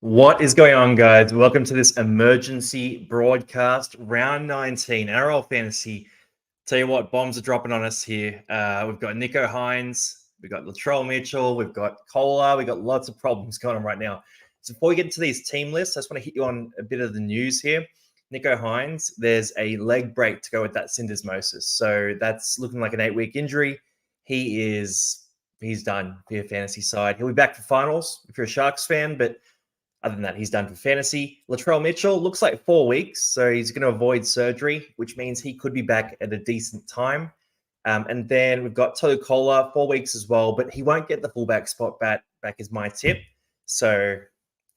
What is going on, guys? Welcome to this emergency broadcast, round 19, NRL Fantasy. Tell you what, bombs are dropping on us here. We've got Nicho Hynes, we've got Latrell Mitchell, we've got Kohler, we've got lots of problems going on right now. So before we get into these team lists, I just want to hit you on a bit of the news here. Nicho Hynes, there's a leg break to go with that syndesmosis. So that's looking like an 8-week injury. He's done for your fantasy side. He'll be back for finals if you're a Sharks fan, but other than that, he's done for fantasy. Latrell Mitchell looks like 4 weeks, so he's going to avoid surgery, which means he could be back at a decent time. And then we've got Tolu Kohler, 4 weeks as well, but he won't get the fullback spot back is my tip. So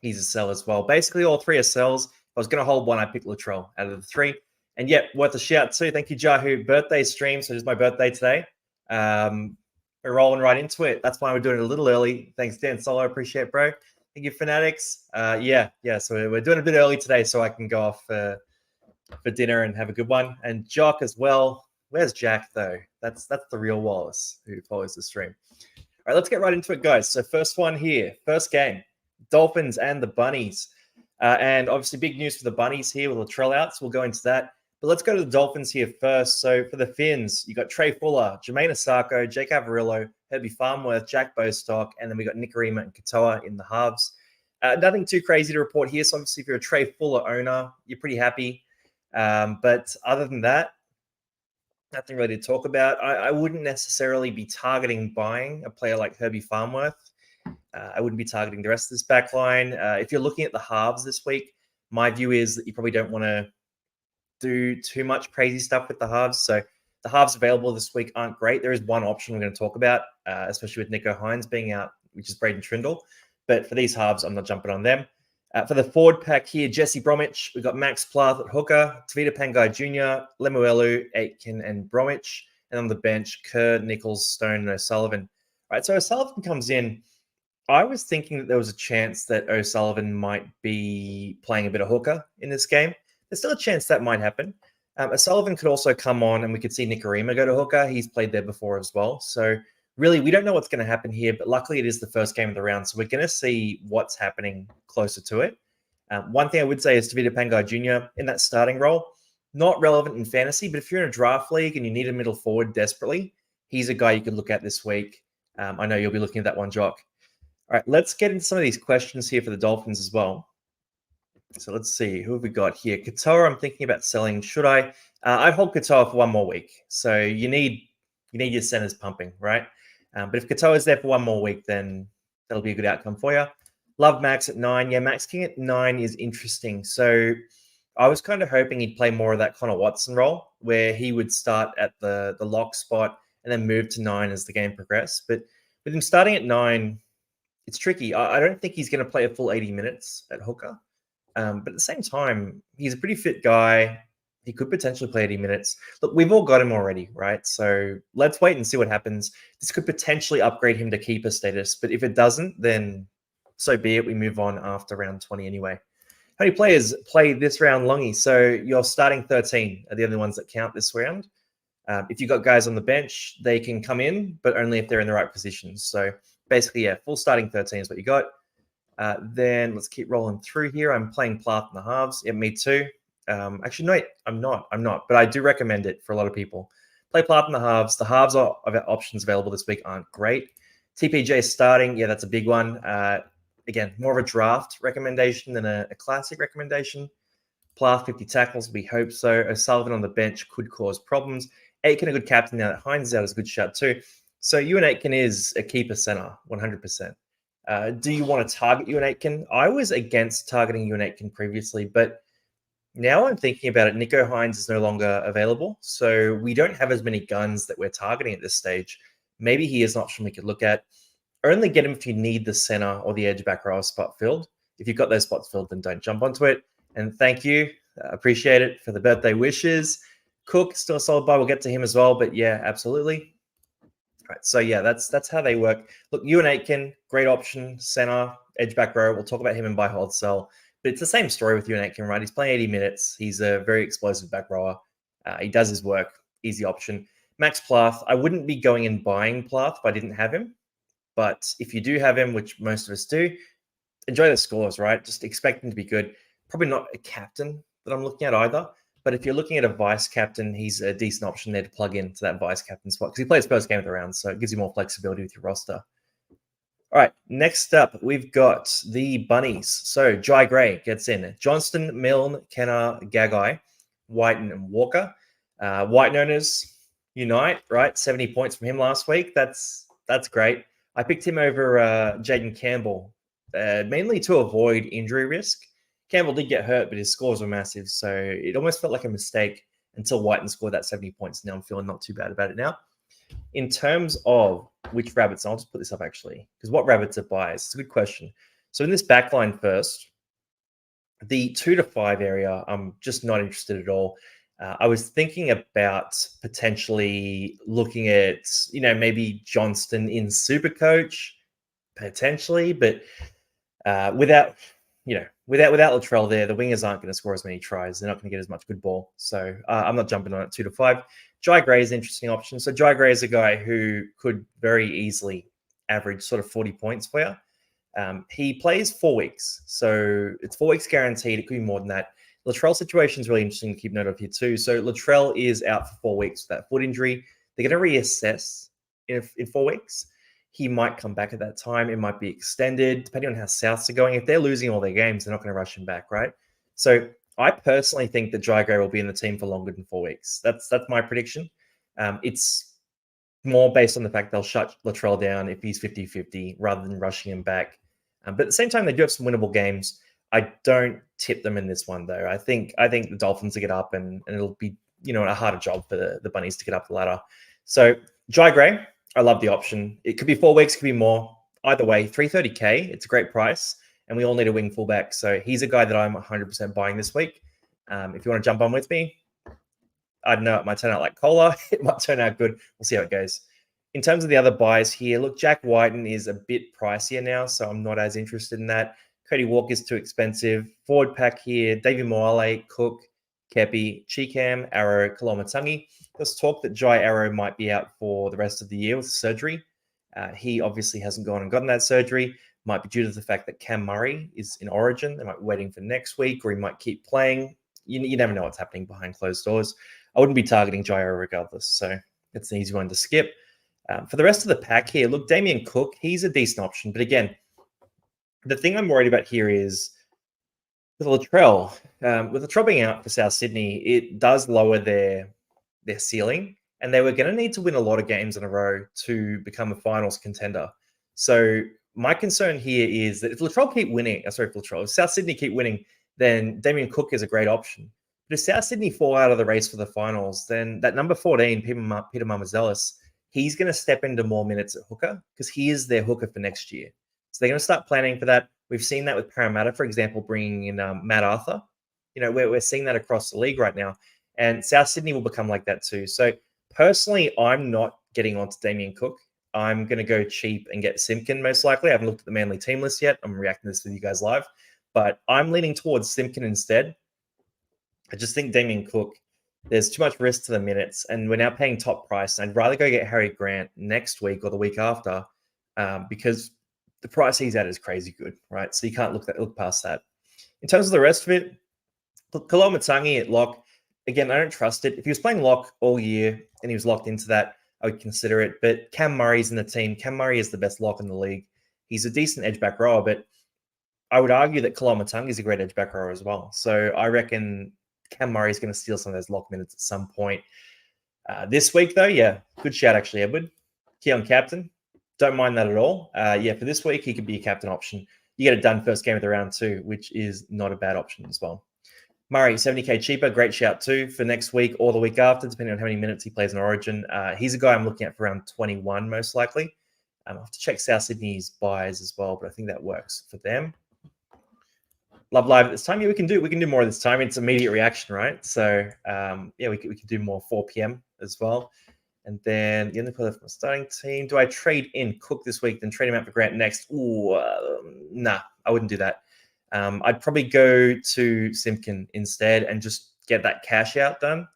he's a sell as well. Basically, all three are sells. If I was going to hold one, I picked Latrell out of the three. And yep, worth a shout too. Thank you, Jahu. Birthday stream. So it's my birthday today. We're rolling right into it. That's why we're doing it a little early. Thanks, Dan Solo. Appreciate it, bro. Thank you, Fanatics. Yeah. So we're doing a bit early today so I can go off for dinner and have a good one. And Jock as well. Where's Jack, though? That's the real Wallace who follows the stream. All right, let's get right into it, guys. So first one here, first game, Dolphins and the Bunnies. And obviously big news for the Bunnies here with Latrell out, so we'll go into that. But let's go to the Dolphins here first. So for the Finns, you got Trey Fuller, Jermaine Asako, Jake Averillo, Herbie Farmworth, Jack Bostock, and then we got Nikorima and Katoa in the halves. Nothing too crazy to report here. So obviously if you're a Trey Fuller owner, you're pretty happy. But other than that, nothing really to talk about. I wouldn't necessarily be targeting buying a player like Herbie Farmworth. I wouldn't be targeting the rest of this back line. If you're looking at the halves this week, my view is that you probably don't want to do too much crazy stuff with the halves. So the halves available this week aren't great. There is one option we're going to talk about, especially with Nicho Hynes being out, which is Braden Trindle. But for these halves, I'm not jumping on them. For the forward pack here, Jesse Bromwich, we've got Max Plath at hooker, Tavita Pangai Jr., Lemuelu, Aitken, and Bromwich. And on the bench, Kerr, Nichols, Stone, and O'Sullivan. All right, so O'Sullivan comes in. I was thinking that there was a chance that O'Sullivan might be playing a bit of hooker in this game. There's still a chance that might happen. O'Sullivan could also come on and we could see Nikorima go to hooker. He's played there before as well. So really, we don't know what's going to happen here, but luckily it is the first game of the round. So we're going to see what's happening closer to it. One thing I would say is Tavita Pangai Jr. in that starting role, not relevant in fantasy, but if you're in a draft league and you need a middle forward desperately, he's a guy you could look at this week. I know you'll be looking at that one, Jock. All right, let's get into some of these questions here for the Dolphins as well. So let's see, who have we got here? Katoa, I'm thinking about selling. Should I? I'd hold Katoa for one more week. So you need your centers pumping, right? But if Katoa is there for one more week, then that'll be a good outcome for you. Love Max at 9. Yeah, Max King at 9 is interesting. So I was kind of hoping he'd play more of that Connor Watson role, where he would start at the lock spot and then move to 9 as the game progressed. But with him starting at 9, it's tricky. I don't think he's going to play a full 80 minutes at hooker. But at the same time, he's a pretty fit guy. He could potentially play 80 minutes. Look, we've all got him already, right? So let's wait and see what happens. This could potentially upgrade him to keeper status. But if it doesn't, then so be it. We move on after round 20 anyway. How many players play this round, Longy? So you're starting 13 are the only ones that count this round. If you've got guys on the bench, they can come in, but only if they're in the right positions. So basically, yeah, full starting 13 is what you got. Then let's keep rolling through here. I'm playing Plath in the halves. Yeah, me too. Actually, no, I'm not. But I do recommend it for a lot of people. Play Plath in the halves. The halves options available this week aren't great. TPJ starting. Yeah, that's a big one. Again, more of a draft recommendation than a classic recommendation. Plath 50 tackles. We hope so. O'Sullivan on the bench could cause problems. Aitken a good captain now that Hines is out is a good shot too. So Ewan Aitken is a keeper center, 100%. Do you want to target Ewan Aitken? I was against targeting Ewan Aitken previously, but now I'm thinking about it. Nicho Hynes is no longer available, so we don't have as many guns that we're targeting at this stage. Maybe he is an option we could look at. Only get him if you need the center or the edge back row spot filled. If you've got those spots filled, then don't jump onto it. And thank you. Appreciate it for the birthday wishes. Cook, still a solid buy. We'll get to him as well, but yeah, absolutely. Right, so yeah, that's how they work. Look, Ewan Aitken, great option, center, edge back row. We'll talk about him in buy, hold, sell. But it's the same story with Ewan Aitken, right? He's playing 80 minutes. He's a very explosive back rower. He does his work. Easy option. Max Plath, I wouldn't be going and buying Plath if I didn't have him. But if you do have him, which most of us do, enjoy the scores, right? Just expect them to be good. Probably not a captain that I'm looking at either. But if you're looking at a vice captain, he's a decent option there to plug into that vice captain spot because he plays first game of the round, so it gives you more flexibility with your roster. All right, next up, we've got the Bunnies. So Jai Gray gets in. Johnston, Milne, Kenner, Gagai, Whiten, and Walker. White owners unite, right? 70 points from him last week. That's great. I picked him over Jaden Campbell, mainly to avoid injury risk. Campbell did get hurt, but his scores were massive, so it almost felt like a mistake until Whiten scored that 70 points. Now I'm feeling not too bad about it now. In terms of which rabbits, I'll just put this up actually, because what rabbits are buys? It's a good question. So in this backline first, the 2 to 5 area, I'm just not interested at all. I was thinking about potentially looking at, maybe Johnston in Supercoach, potentially, but without Latrell there, the wingers aren't going to score as many tries. They're not going to get as much good ball. So I'm not jumping on it 2 to 5. Jai Gray is an interesting option. So Jai Gray is a guy who could very easily average sort of 40 points for you. He plays 4 weeks. So it's 4 weeks guaranteed. It could be more than that. Latrell situation is really interesting to keep note of here too. So Latrell is out for 4 weeks with that foot injury. They're going to reassess in 4 weeks. He might come back at that time. It might be extended, depending on how Souths are going. If they're losing all their games, they're not going to rush him back, right? So I personally think that Jai Gray will be in the team for longer than 4 weeks. That's my prediction. It's more based on the fact they'll shut Latrell down if he's 50-50 rather than rushing him back. But at the same time, they do have some winnable games. I don't tip them in this one, though. I think the Dolphins will get up and it'll be, a harder job for the Bunnies to get up the ladder. So Jai Gray, I love the option. It could be 4 weeks, could be more. Either way, $330K, it's a great price. And we all need a wing fullback. So he's a guy that I'm 100% buying this week. If you want to jump on with me, I don't know. It might turn out like cola. It might turn out good. We'll see how it goes. In terms of the other buys here, look, Jack Whiten is a bit pricier now, so I'm not as interested in that. Cody Walker is too expensive. Forward pack here, David Moale, Cook, Kepi, Cheekham, Arrow, Kolomatangi. There's talk that Jai Arrow might be out for the rest of the year with surgery. He obviously hasn't gone and gotten that surgery. Might be due to the fact that Cam Murray is in Origin. They might be waiting for next week, or he might keep playing. You never know what's happening behind closed doors. I wouldn't be targeting Jai Arrow regardless, so it's an easy one to skip. For the rest of the pack here, look, Damien Cook, he's a decent option. But again, the thing I'm worried about here is with Latrell. With Latrell being out for South Sydney, it does lower their ceiling. And they were going to need to win a lot of games in a row to become a finals contender. So my concern here is that if South Sydney keep winning, then Damien Cook is a great option. But if South Sydney fall out of the race for the finals, then that number 14, Peter Mamazelis, he's going to step into more minutes at hooker because he is their hooker for next year. So they're going to start planning for that. We've seen that with Parramatta, for example, bringing in Matt Arthur. We're seeing that across the league right now. And South Sydney will become like that too. So personally, I'm not getting onto Damien Cook. I'm going to go cheap and get Simpkin most likely. I haven't looked at the Manly team list yet. I'm reacting to this with you guys live. But I'm leaning towards Simpkin instead. I just think Damien Cook, there's too much risk to the minutes, and we're now paying top price. I'd rather go get Harry Grant next week or the week after because the price he's at is crazy good, right? So you can't look past that. In terms of the rest of it, Kolomatangi at lock, again, I don't trust it. If he was playing lock all year and he was locked into that, I would consider it. But Cam Murray's in the team. Cam Murray is the best lock in the league. He's a decent edge back rower, but I would argue that Kolomatangi is a great edge back rower as well. So I reckon Cam Murray is going to steal some of those lock minutes at some point. This week, though, yeah, good shout, actually, Edward. Keon captain. Don't mind that at all. For this week, he could be a captain option. You get it done first game of the round too, which is not a bad option as well. Murray, 70K cheaper. Great shout too for next week or the week after, depending on how many minutes he plays in Origin. He's a guy I'm looking at for around 21, most likely. I'll have to check South Sydney's buys as well, but I think that works for them. Love live at this time. Yeah, we can do more this time. It's immediate reaction, right? So we can do more 4 p.m. as well. And then the only player from the starting team. Do I trade in Cook this week, then trade him out for Grant next? Nah, I wouldn't do that. I'd probably go to Simpkin instead and just get that cash out done,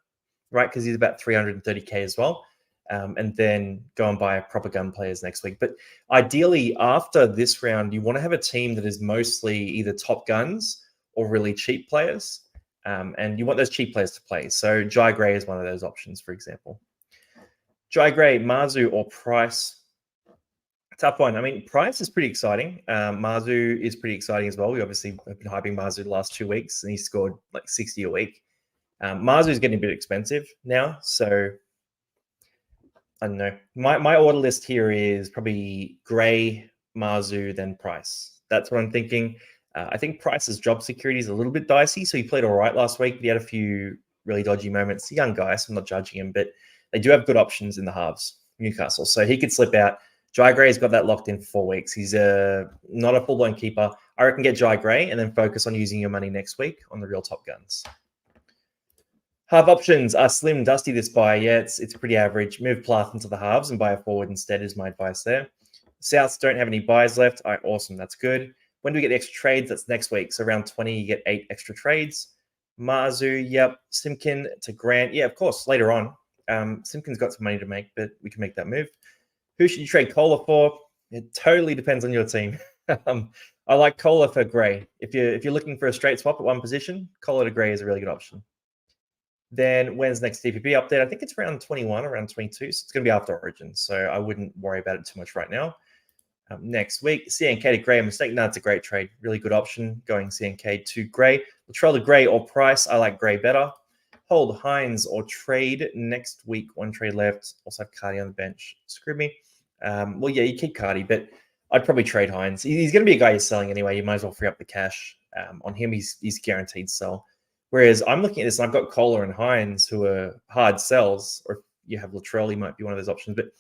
right? Because he's about 330K as well. and then go and buy proper gun players next week. But ideally, after this round, you want to have a team that is mostly either top guns or really cheap players. And you want those cheap players to play. So Jai Gray is one of those options, for example. Jai Gray, Marzu, or Price? Tough one. I mean, Price is pretty exciting. Marzu is pretty exciting as well. We obviously have been hyping Marzu the last 2 weeks, and he scored like 60 a week. Marzu is getting a bit expensive now, so I don't know. My order list here is probably Gray, Marzu, then Price. That's what I'm thinking. I think Price's job security is a little bit dicey, so he played all right last week, but he had a few really dodgy moments. Young guy, so I'm not judging him, but they do have good options in the halves, Newcastle. So he could slip out. Jai Gray's got that locked in for 4 weeks. He's not a full-blown keeper. I reckon get Jai Gray and then focus on using your money next week on the real top guns. Half options are slim, dusty this buy. Yeah, it's pretty average. Move Plath into the halves and buy a forward instead is my advice there. Souths don't have any buys left. All right, awesome. That's good. When do we get the extra trades? That's next week. So around 20, you get 8 extra trades. Marzu, yep. Simkin to Grant. Yeah, of course, later on. Simkin's got some money to make, but we can make that move. Who should you trade Kohler for? It totally depends on your team. I like Kohler for Gray. If you're looking for a straight swap at one position, Kohler to Gray is a really good option. Then when's next DPP update? I think it's around 21, around 22. So it's going to be after Origin. So I wouldn't worry about it too much right now. Next week, CNK to Gray, a mistake. No, it's a great trade. Really good option going CNK to Gray. Latrell to Gray or Price. I like Gray better. Hold Hines or trade next week. 1 trade left. Also have Cardi on the bench. Screw me. Well, yeah, you keep Cardi, but I'd probably trade Hines. He's going to be a guy you're selling anyway. You might as well free up the cash. On him, he's guaranteed sell. Whereas I'm looking at this, and I've got Kohler and Hines who are hard sells, or if you have Latrell, he might be one of those options. But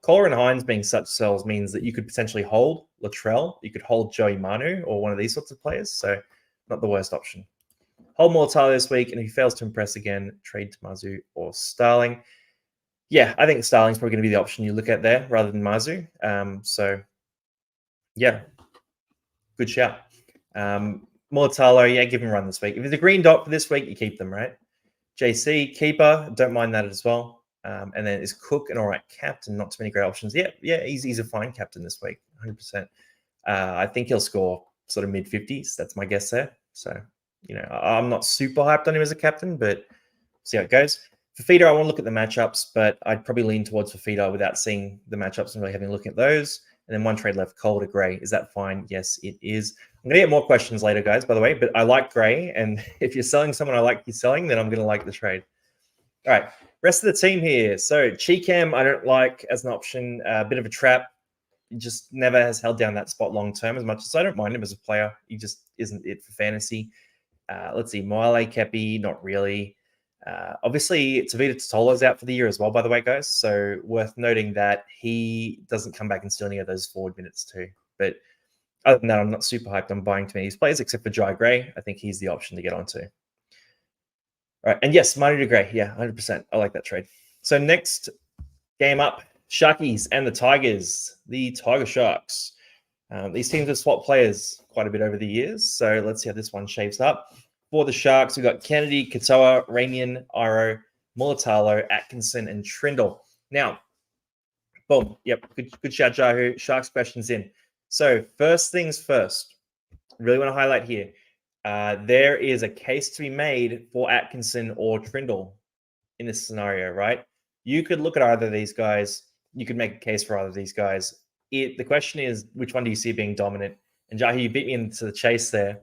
Kohler and Hines being such sells means that you could potentially hold Latrell, you could hold Joey Manu or one of these sorts of players. So not the worst option. Hold Mortale this week, and if he fails to impress again, trade to Marzu or Starling. Yeah, I think Starling's probably going to be the option you look at there rather than Marzu. So, yeah, good shout. Mortalo, yeah, give him a run this week. If it's a green dot for this week, you keep them, right? JC, keeper, don't mind that as well. And then is Cook an all right captain? Not too many great options. Yeah, he's a fine captain this week, 100%. I think he'll score sort of mid-50s. That's my guess there. So, I'm not super hyped on him as a captain, but see how it goes. Fafita, I want to look at the matchups, but I'd probably lean towards Fafita without seeing the matchups and really having a look at those. And then 1 trade left, Cole to Gray. Is that fine? Yes, it is. I'm going to get more questions later, guys, by the way, but I like Gray. And if you're selling someone I like you selling, then I'm going to like the trade. All right, rest of the team here. So Cheekham, I don't like as an option. A bit of a trap. He just never has held down that spot long term as much as I don't mind him as a player. He just isn't it for fantasy. Let's see, Moale Kepi, not really. Obviously, Tavita Totola's out for the year as well, by the way, guys. So worth noting that he doesn't come back and steal any of those forward minutes too. But other than that, I'm not super hyped on buying too many of these players, except for Jai Gray. I think he's the option to get onto. All right, and yes, Manu to Gray. Yeah, 100%. I like that trade. So next game up, Sharkies and the Tigers. The Tiger Sharks. These teams have swapped players quite a bit over the years. So let's see how this one shapes up. For the Sharks, we've got Kennedy, Katoa, Ramian, Iro, Mulatalo, Atkinson, and Trindle. Now, boom. Yep, good shout, Jahu. Sharks questions in. So first things first, really want to highlight here. There is a case to be made for Atkinson or Trindle in this scenario, right? You could look at either of these guys. You could make a case for either of these guys. The question is, which one do you see being dominant? And Jahu, you beat me into the chase there.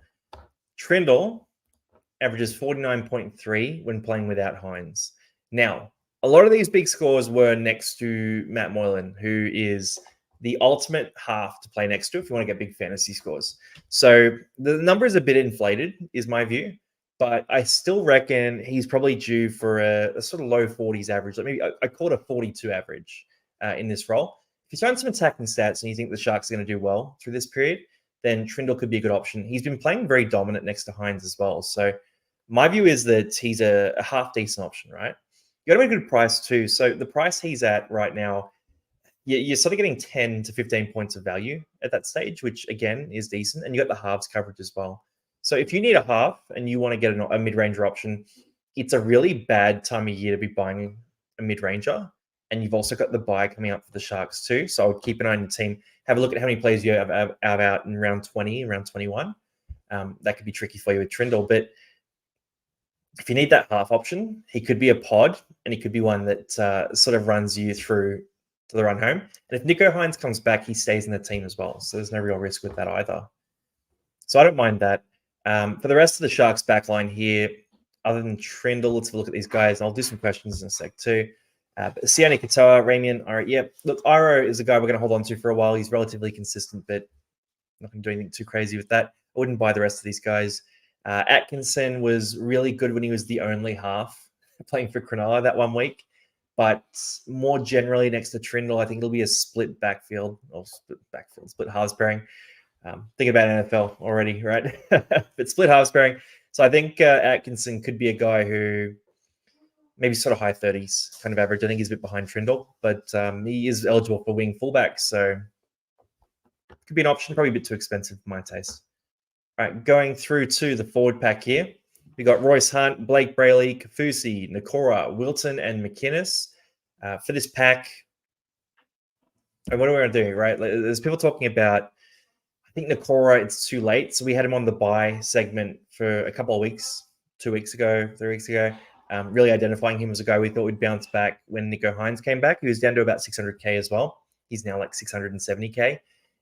Trindle averages 49.3 when playing without Hines. Now, a lot of these big scores were next to Matt Moylan, who is the ultimate half to play next to if you want to get big fantasy scores. So the number is a bit inflated, is my view, but I still reckon he's probably due for a sort of low 40s average. Like maybe I call it a 42 average in this role. If you're throwing some attacking stats and you think the Sharks are going to do well through this period, then Trindle could be a good option. He's been playing very dominant next to Hines as well. So my view is that he's a half decent option, right? You got to make a good price too. So the price he's at right now, you're sort of getting 10 to 15 points of value at that stage, which again is decent. And you got the halves coverage as well. So if you need a half and you want to get a mid-ranger option, it's a really bad time of year to be buying a mid-ranger. and you've also got the bye coming up for the Sharks too. So I would keep an eye on your team. Have a look at how many players you have out in round 20, round 21. That could be tricky for you with Trindle. But if you need that half option, he could be a pod, and he could be one that sort of runs you through to the run home. And if Nicho Hynes comes back, he stays in the team as well. So there's no real risk with that either. So I don't mind that. For the rest of the Sharks backline here, other than Trindle, let's have a look at these guys. I'll do some questions in a sec too. But Sione Katoa, Ramian, all right, yeah. Look, Iro is a guy we're going to hold on to for a while. He's relatively consistent, but not going to do anything too crazy with that. I wouldn't buy the rest of these guys. Atkinson was really good when he was the only half playing for Cronulla that 1 week. But more generally, next to Trindle, I think it'll be a split backfield, or split halves pairing. Think about NFL already, right? But split halves pairing. So I think Atkinson could be a guy who maybe sort of high 30s kind of average. I think he's a bit behind Trindle, but he is eligible for wing fullback. So could be an option, probably a bit too expensive for my taste. All right, going through to the forward pack here. We got Royce Hunt, Blake Brayley, Kafusi, Nakora, Wilton, and McInnes. For this pack, and what are we going to do, right? There's people talking about, I think Nakora, it's too late. So we had him on the buy segment for a couple of weeks, 2 weeks ago, 3 weeks ago, really identifying him as a guy we thought would bounce back when Nicho Hynes came back. He was down to about 600K as well. He's now like 670K.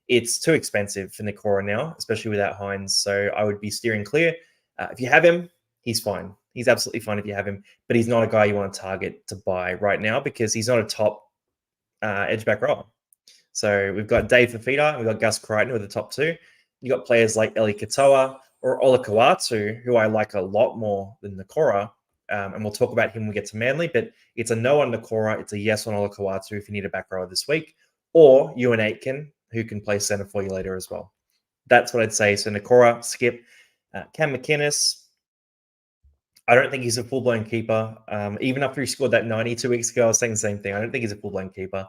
It's too expensive for Nakora now, especially without Hynes. So I would be steering clear. If you have him, he's fine. He's absolutely fine if you have him, but he's not a guy you want to target to buy right now because he's not a top edge back rower. So we've got Dave Fafita and we've got Gus Crichton with the top two. You've got players like Eli Katoa or Olakau'atu, who I like a lot more than Nakora. And we'll talk about him when we get to Manly, but it's a no on Nakora. It's a yes on Olakau'atu if you need a back rower this week, or Ewan Aitken, who can play center for you later as well. That's what I'd say. So Nakora, skip. Cam McInnes, I don't think he's a full-blown keeper. Even after he scored that 90 2 weeks ago, I was saying the same thing. I don't think he's a full-blown keeper.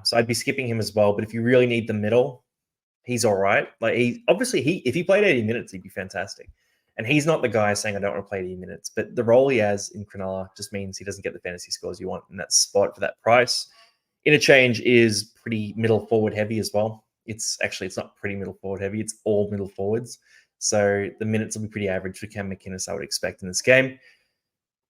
So I'd be skipping him as well. But if you really need the middle, he's all right. Like if he played 80 minutes, he'd be fantastic. And he's not the guy saying I don't want to play 80 minutes. But the role he has in Cronulla just means he doesn't get the fantasy scores you want in that spot for that price. Interchange is pretty middle forward heavy as well. It's not pretty middle forward heavy. It's all middle forwards. So the minutes will be pretty average for Cam McInnes, I would expect in this game.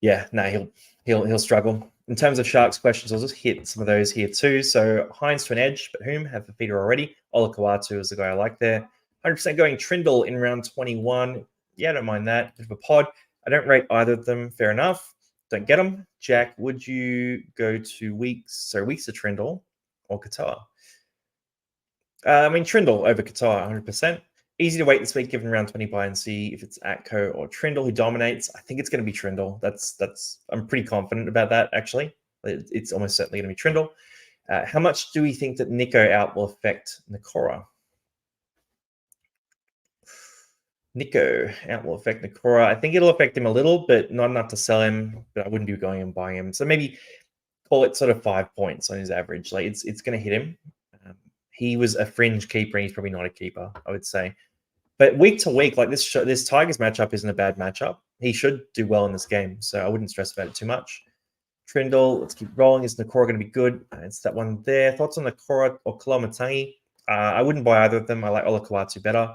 Yeah, no, he'll struggle. In terms of Sharks questions, I'll just hit some of those here too. So Hynes to an edge, but whom? Have Fafita already. Olakau'atu is the guy I like there. 100% going Trindle in round 21. Yeah, I don't mind that. Bit of a pod. I don't rate either of them. Fair enough. Don't get them. Jack, would you go to Weeks to Trindle or Katoa? Trindle over Katoa, 100%. Easy to wait this week, given round 20 buy and see if it's Atco or Trindle who dominates. I think it's going to be Trindle. I'm pretty confident about that, actually. It's almost certainly going to be Trindle. How much do we think that Nicho out will affect Nakora? Nicho out will affect Nakora. I think it'll affect him a little, but not enough to sell him. But I wouldn't be going and buying him. So maybe call it sort of 5 points on his average. Like it's going to hit him. He was a fringe keeper, and he's probably not a keeper, I would say. But week to week, like this Tigers matchup isn't a bad matchup. He should do well in this game, so I wouldn't stress about it too much. Trindle, let's keep rolling. Is Nakora going to be good? It's that one there. Thoughts on Nakora or Koloamatangi? I wouldn't buy either of them. I like Olakau'atu better.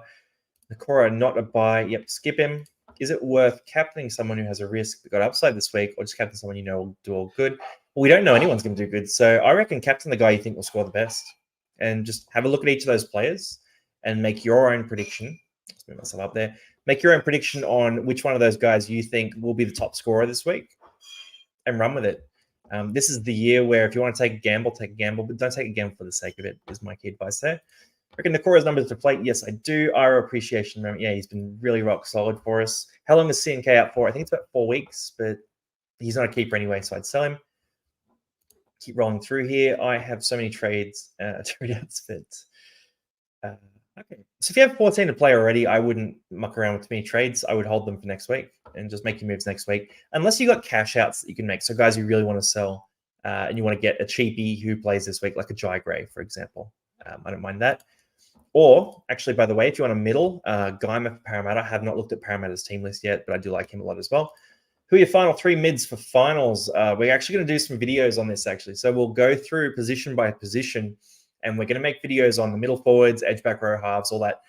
Nakora, not a buy. Yep, skip him. Is it worth captaining someone who has a risk that got upside this week, or just captain someone you know will do all good? Well, we don't know anyone's going to do good, so I reckon captain the guy you think will score the best, and just have a look at each of those players and make your own prediction. Let's move myself up there. Make your own prediction on which one of those guys you think will be the top scorer this week and run with it. This is the year where if you want to take a gamble, but don't take a gamble for the sake of it, is my key advice there. I reckon Nakora's numbers to plate. Yes, I do. Iro appreciation moment. Yeah, he's been really rock solid for us. How long is CNK out for? I think it's about 4 weeks, but he's not a keeper anyway, so I'd sell him. Keep rolling through here. I have so many trades to read out, but okay. So if you have 14 to play already, I wouldn't muck around with too many trades. I would hold them for next week and just make your moves next week, unless you got cash outs that you can make. So guys you really want to sell and you want to get a cheapie who plays this week, like a Jai Gray, for example. I don't mind that. Or actually, by the way, if you want a middle, Guymer for Parramatta. I have not looked at Parramatta's team list yet, but I do like him a lot as well. Who are your final 3 mids for finals? We're actually going to do some videos on this, actually. So we'll go through position by position, and we're going to make videos on the middle forwards, edge back row halves, all that.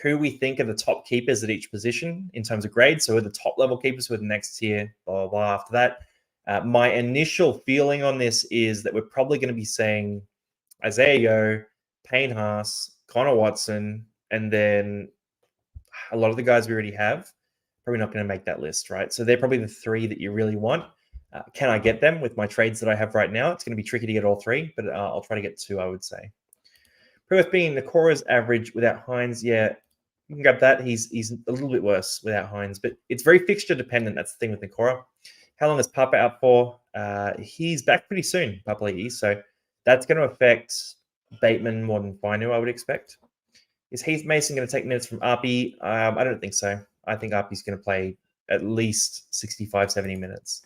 Who we think are the top keepers at each position in terms of grade. So who are the top level keepers, who are the next tier, blah, blah, blah after that. My initial feeling on this is that we're probably going to be saying Isaiah Yeo, Payne Haas, Connor Watson, and then a lot of the guys we already have. Probably not going to make that list, right? So they're probably the 3 that you really want. Can I get them with my trades that I have right now? It's going to be tricky to get all 3, but I'll try to get 2, I would say. Perth being Nakora's average without Hines, yeah, you can grab that. He's a little bit worse without Hines, but it's very fixture dependent. That's the thing with Nakora. How long is Papa out for? He's back pretty soon, Papa Lee, so that's going to affect Bateman more than Fainu, I would expect. Is Heath Mason going to take minutes from Arpy? I don't think so. I think Arpy's going to play at least 65, 70 minutes.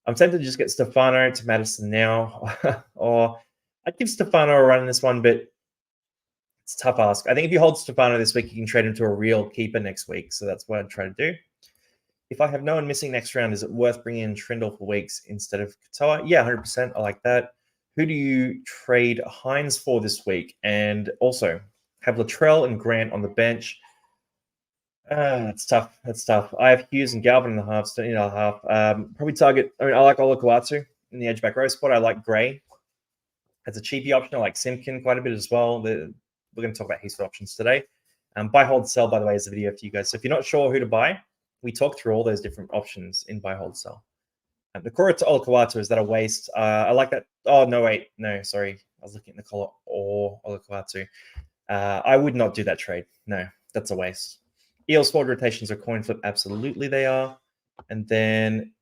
I'm tempted to just get Stefano to Madison now, or I'd give Stefano a run in this one, but it's a tough ask. I think if you hold Stefano this week, you can trade him to a real keeper next week, so that's what I'd try to do. If I have no one missing next round, is it worth bringing in Trindle for weeks instead of Katoa? Yeah, 100%. I like that. Who do you trade Hines for this week? And also have Latrell and Grant on the bench. That's tough. That's tough. I have Hughes and Galvin in the half, Stoney in the half. Probably target. I mean, I like Olakau'atu in the edge back row spot. I like Gray as a cheapy option. I like Simpkin quite a bit as well. We're going to talk about his options today. Buy, hold, sell, by the way, is the video for you guys. So if you're not sure who to buy, we talk through all those different options in buy, hold, sell. Nakora to Olakau'atu, is that a waste? I like that. Oh, no, wait. No, sorry. I was looking at Nakora or Olakau'atu. I would not do that trade. No, that's a waste. Eels forward rotations are coin flip. Absolutely, they are. And then,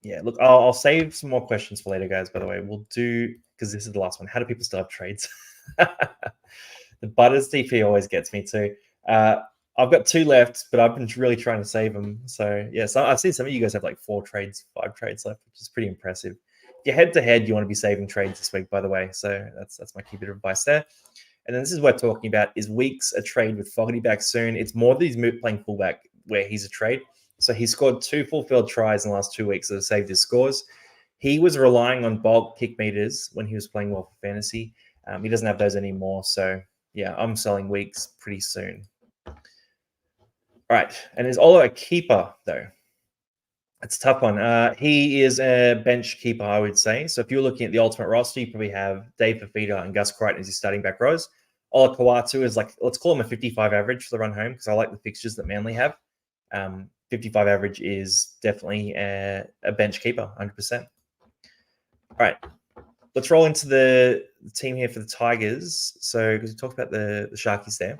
yeah, look, I'll save some more questions for later, guys, by the way. We'll do, because this is the last one. How do people still have trades? The Butters DP always gets me too. I've got 2 left, but I've been really trying to save them. So, yeah, so I've seen some of you guys have like 4 trades, 5 trades left, which is pretty impressive. If you're head-to-head, you want to be saving trades this week, by the way. So that's my key bit of advice there. And then this is what we're talking about, is Weeks a trade with Fogarty back soon. It's more that he's playing fullback where he's a trade. So he scored 2 full-field tries in the last 2 weeks that have saved his scores. He was relying on bulk kick meters when he was playing well for fantasy. He doesn't have those anymore. So, yeah, I'm selling Weeks pretty soon. All right. And is Olo a keeper, though? It's a tough one. He is a bench keeper, I would say. So if you're looking at the ultimate roster, you probably have Dave Fafita and Gus Crichton as your starting back rows. Olakau'atu is like, let's call him a 55 average for the run home, because I like the fixtures that Manly have. 55 average is definitely a bench keeper, 100%. All right. Let's roll into the team here for the Tigers. So, because we talked about the Sharkies there.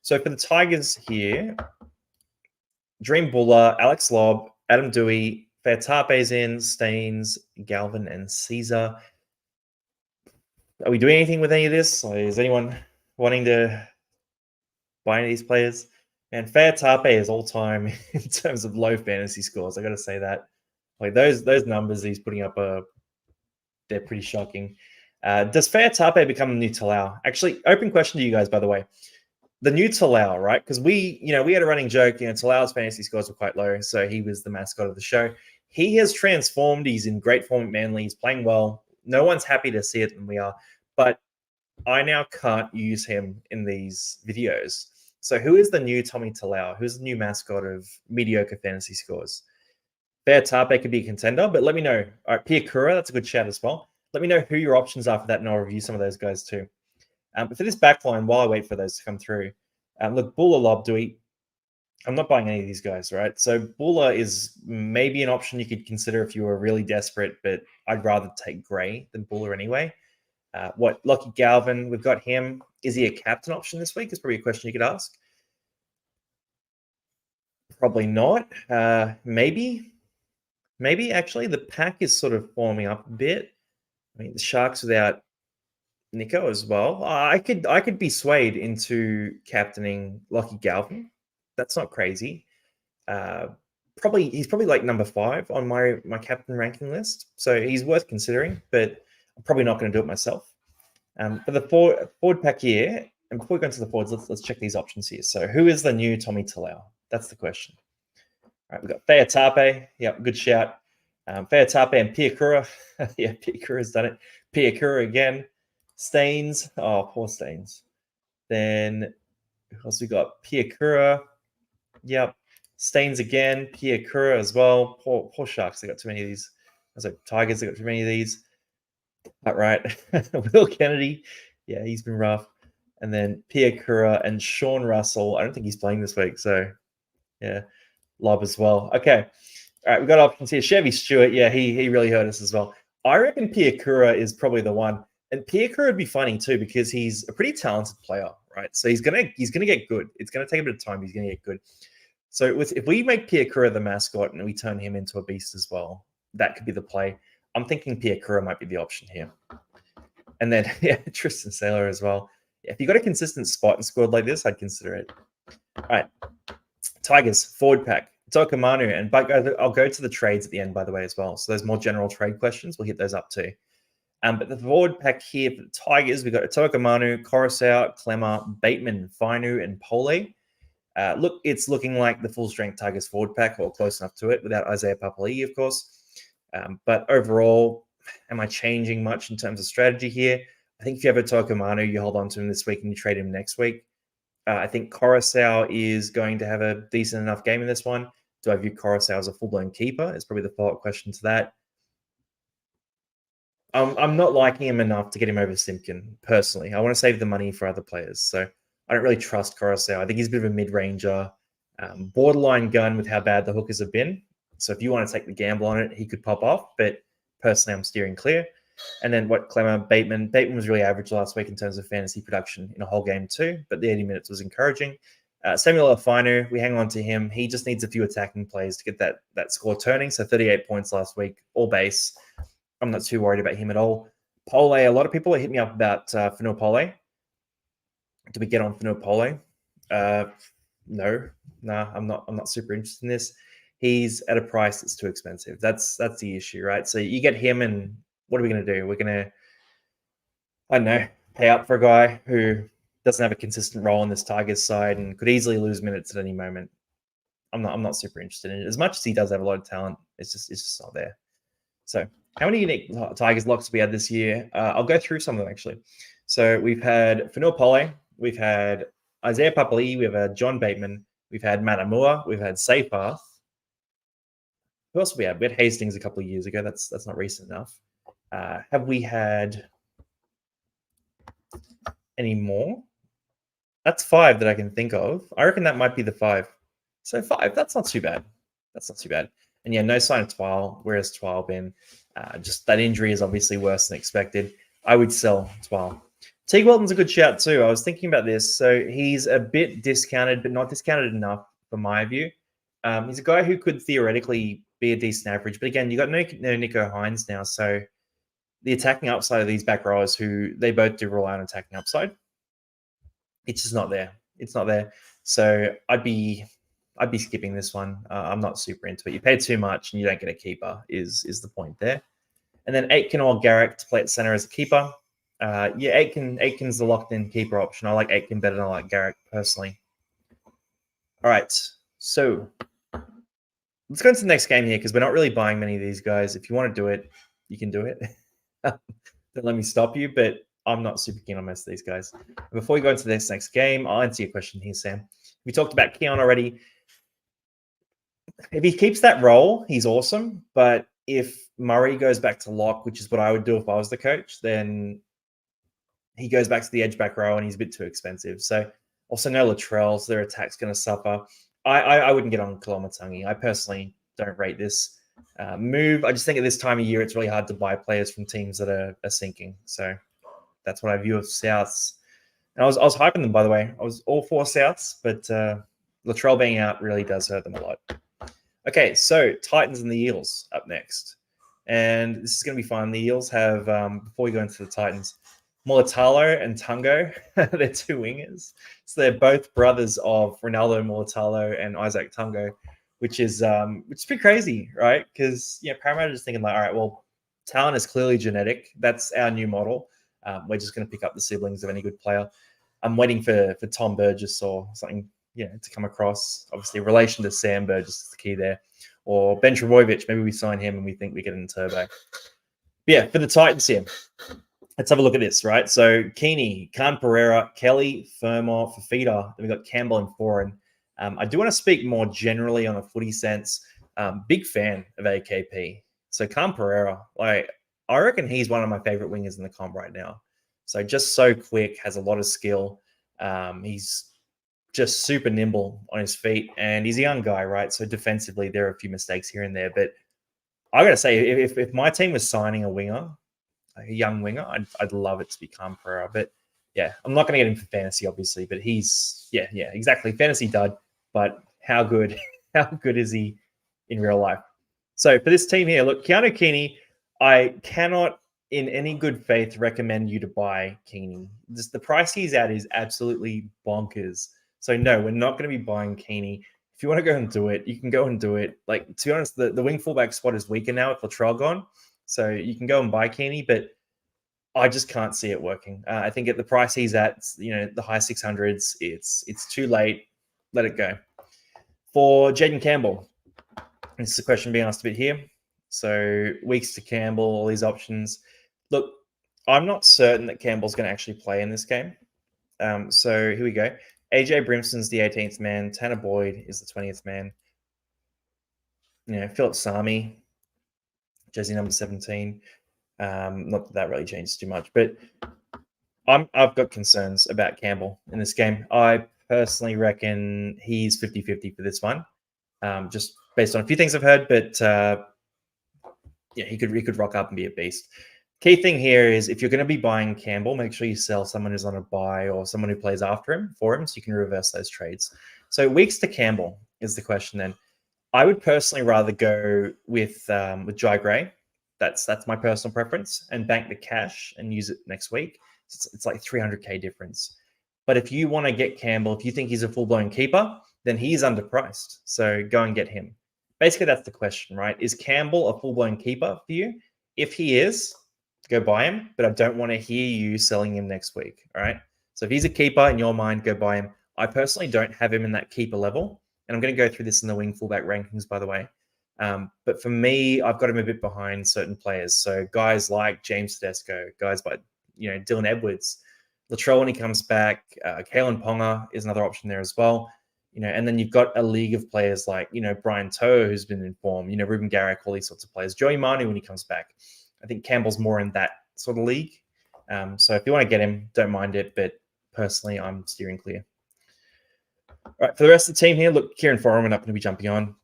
So for the Tigers here, Dream Buller, Alex Lobb, Adam Dewey, Fairtape's in, Staines, Galvin, and Caesar. Are we doing anything with any of this? Or is anyone wanting to buy any of these players? And Fairtape is all-time in terms of low fantasy scores. I got to say that. Like those numbers he's putting up they're pretty shocking. Does Fairtape become the new Talau? Actually, open question to you guys, by the way. The new Talau, right? Because we had a running joke, Talau's fantasy scores were quite low, so he was the mascot of the show. He has transformed. He's in great form at Manly. He's playing well. No one's happy to see it than we are. But I now can't use him in these videos. So who is the new Tommy Talau? Who's the new mascot of mediocre fantasy scores? Fairtape could be a contender, but let me know. All right, Piakura, that's a good shout as well. Let me know who your options are for that, and I'll review some of those guys too. But for this backline, while I wait for those to come through, look, Buller, Lob, Dewey, I'm not buying any of these guys, right? So Buller is maybe an option you could consider if you were really desperate, but I'd rather take Gray than Buller anyway. Lockie Galvin, we've got him. Is he a captain option this week? Is probably a question you could ask. Probably not. Maybe actually. The pack is sort of forming up a bit. I mean, the Sharks without Nico as well. I could be swayed into captaining Lockie Galvin. That's not crazy. He's probably like number 5 on my captain ranking list. So he's worth considering, but I'm probably not going to do it myself. For the forward pack here, and before we go into the forwards, let's check these options here. So who is the new Tommy Talau? That's the question. All right, we've got Featape. Yep, good shout. Featape and Piakura. Yeah, Piakura's done it. Piakura again. Staines. Oh, poor Staines. Then who else we got? Piakura. Yep. Staines again. Piakura as well. Poor Sharks. They got too many of these. I was like, Tigers, they got too many of these. That right. Will Kennedy. Yeah, he's been rough. And then Piakura and Sean Russell. I don't think he's playing this week. So, yeah, lob as well. Okay. All right, we've got options here. Chevy Stewart, yeah, he really hurt us as well. I reckon Piakura is probably the one, and Piakura would be funny too because he's a pretty talented player, right? So he's gonna get good. It's gonna take a bit of time. He's gonna get good. So if we make Piakura the mascot and we turn him into a beast as well, that could be the play. I'm thinking Piakura might be the option here, and then yeah, Tristan Saylor as well. Yeah, if you got a consistent spot and scored like this, I'd consider it. All right, Tigers forward pack. Tokamanu, and I'll go to the trades at the end, by the way, as well. So there's more general trade questions. We'll hit those up too. But the forward pack here for the Tigers, we've got Tokamanu, Coruscant, Clemmer, Bateman, Fainu, and Pole. Look, it's looking like the full-strength Tigers forward pack, or close enough to it, without Isaiah Papali'i, of course. But overall, am I changing much in terms of strategy here? I think if you have a Tokamanu, you hold on to him this week and you trade him next week. I think Coruscant is going to have a decent enough game in this one. Do I view Coruscant as a full-blown keeper? It's probably the follow-up question to that. I'm not liking him enough to get him over Simpkin, personally. I want to save the money for other players. So I don't really trust Coruscant. I think he's a bit of a mid-ranger, borderline gun with how bad the hookers have been. So if you want to take the gamble on it, he could pop off. But personally, I'm steering clear. And then Clemmer, Bateman. Bateman was really average last week in terms of fantasy production in a whole game too, but the 80 minutes was encouraging. Samuel Afinu, we hang on to him. He just needs a few attacking plays to get that score turning. So 38 points last week, all base. I'm not too worried about him at all. Pole, a lot of people hit me up about Fanua Pole. Do we get on Fanua Pole? No, I'm not super interested in this. He's at a price that's too expensive. That's the issue, right? So you get him, and what are we going to do? We're going to, I don't know, pay up for a guy who doesn't have a consistent role on this Tigers side and could easily lose minutes at any moment. I'm not super interested in it. As much as he does have a lot of talent, it's just not there. So how many unique Tigers locks have we had this year? I'll go through some of them actually. So we've had Fanua Pole, we've had Isaiah Papali'i, we've had John Bateman, we've had Matamua, we've had Seyfarth. Who else have we had? We had Hastings a couple of years ago. That's not recent enough. Have we had any more? That's 5 that I can think of. I reckon that might be the 5. So 5, that's not too bad. That's not too bad. And yeah, no sign of Twile. Where has Twile been? Just that injury is obviously worse than expected. I would sell Twile. Teague Walton's a good shout too. I was thinking about this. So he's a bit discounted, but not discounted enough for my view. He's a guy who could theoretically be a decent average. But again, you got no Nicho Hynes now. So the attacking upside of these back rowers, who they both do rely on attacking upside, it's just not there. It's not there. So I'd be skipping this one. I'm not super into it. You pay too much and you don't get a keeper is the point there. And then Aitken or Garrick to play at center as a keeper. Yeah, Aitken's the locked-in keeper option. I like Aitken better than I like Garrick personally. All right, so let's go into the next game here because we're not really buying many of these guys. If you want to do it, you can do it. Don't let me stop you, but I'm not super keen on most of these guys. Before we go into this next game, I'll answer your question here, Sam. We talked about Keon already. If he keeps that role, he's awesome. But if Murray goes back to lock, which is what I would do if I was the coach, then he goes back to the edge back row and he's a bit too expensive. So also no Latrell, so their attack's going to suffer. I wouldn't get on Kolomatangi. I personally don't rate this move. I just think at this time of year, it's really hard to buy players from teams that are sinking. So that's what I view of Souths. And I was hyping them, by the way. I was all for Souths, but Latrell being out really does hurt them a lot. Okay, so Titans and the Eels up next. And this is going to be fun. The Eels have, before we go into the Titans, Mulatalo and Tungo. They're 2 wingers. So they're both brothers of Ronaldo Mulatalo and Isaac Tungo, which is pretty crazy, right? Because Parramatta is thinking like, all right, well, talent is clearly genetic. That's our new model. We're just going to pick up the siblings of any good player. I'm waiting for Tom Burgess or something to come across. Obviously, relation to Sam Burgess is the key there. Or Ben Trebojevic, maybe we sign him and we think we get in turbo. But yeah, for the Titans here, let's have a look at this, right? So Keeney, Khan Pereira, Kelly, Fermor, Fafita. Then we've got Campbell and Foran. I do want to speak more generally on a footy sense. Big fan of AKP. So Khan Pereira, I reckon he's one of my favorite wingers in the comp right now. So just so quick, has a lot of skill. He's just super nimble on his feet, and he's a young guy, right? So defensively, there are a few mistakes here and there. But I got to say, if my team was signing a winger, like a young winger, I'd love it to be Khan Pereira. But yeah, I'm not going to get him for fantasy, obviously. But he's exactly fantasy dud. But how good is he in real life? So for this team here, look, Keanu Keeney, I cannot in any good faith recommend you to buy Keeney. The price he's at is absolutely bonkers. So no, we're not going to be buying Keeney. If you want to go and do it, you can go and do it. Like, to be honest, the wing fullback spot is weaker now with Latrell gone. So you can go and buy Keeney, but I just can't see it working. I think at the price he's at, the high 600s, it's too late. Let it go. For Jaden Campbell, this is a question being asked a bit here. So weeks to Campbell, all these options. Look, I'm not certain that Campbell's going to actually play in this game. So here we go. AJ Brimson's the 18th man. Tanner Boyd is the 20th man. Philip Sami, jersey number 17. Not that really changes too much, but I've got concerns about Campbell in this game. I personally reckon he's 50-50 for this one, just based on a few things I've heard, but he could rock up and be a beast. Key thing here is if you're going to be buying Campbell, make sure you sell someone who's on a buy or someone who plays for him, so you can reverse those trades. So weeks to Campbell is the question then. I would personally rather go with Jai Gray. That's my personal preference, and bank the cash and use it next week. It's like $300K difference. But if you want to get Campbell, if you think he's a full-blown keeper, then he's underpriced. So go and get him. Basically, that's the question, right? Is Campbell a full-blown keeper for you? If he is, go buy him, but I don't want to hear you selling him next week, all right? So if he's a keeper in your mind, go buy him. I personally don't have him in that keeper level, and I'm going to go through this in the wing fullback rankings, by the way. But for me, I've got him a bit behind certain players. So guys like James Tedesco, guys like Dylan Edwards, Latrell when he comes back, Kalen Ponga is another option there as well. And then you've got a league of players like Brian Toa, who's been in form, Ruben Garrick, all these sorts of players. Joey Manu when he comes back. I think Campbell's more in that sort of league. So if you want to get him, don't mind it. But personally, I'm steering clear. All right, for the rest of the team here, look, Kieran Foran, not going to be jumping on.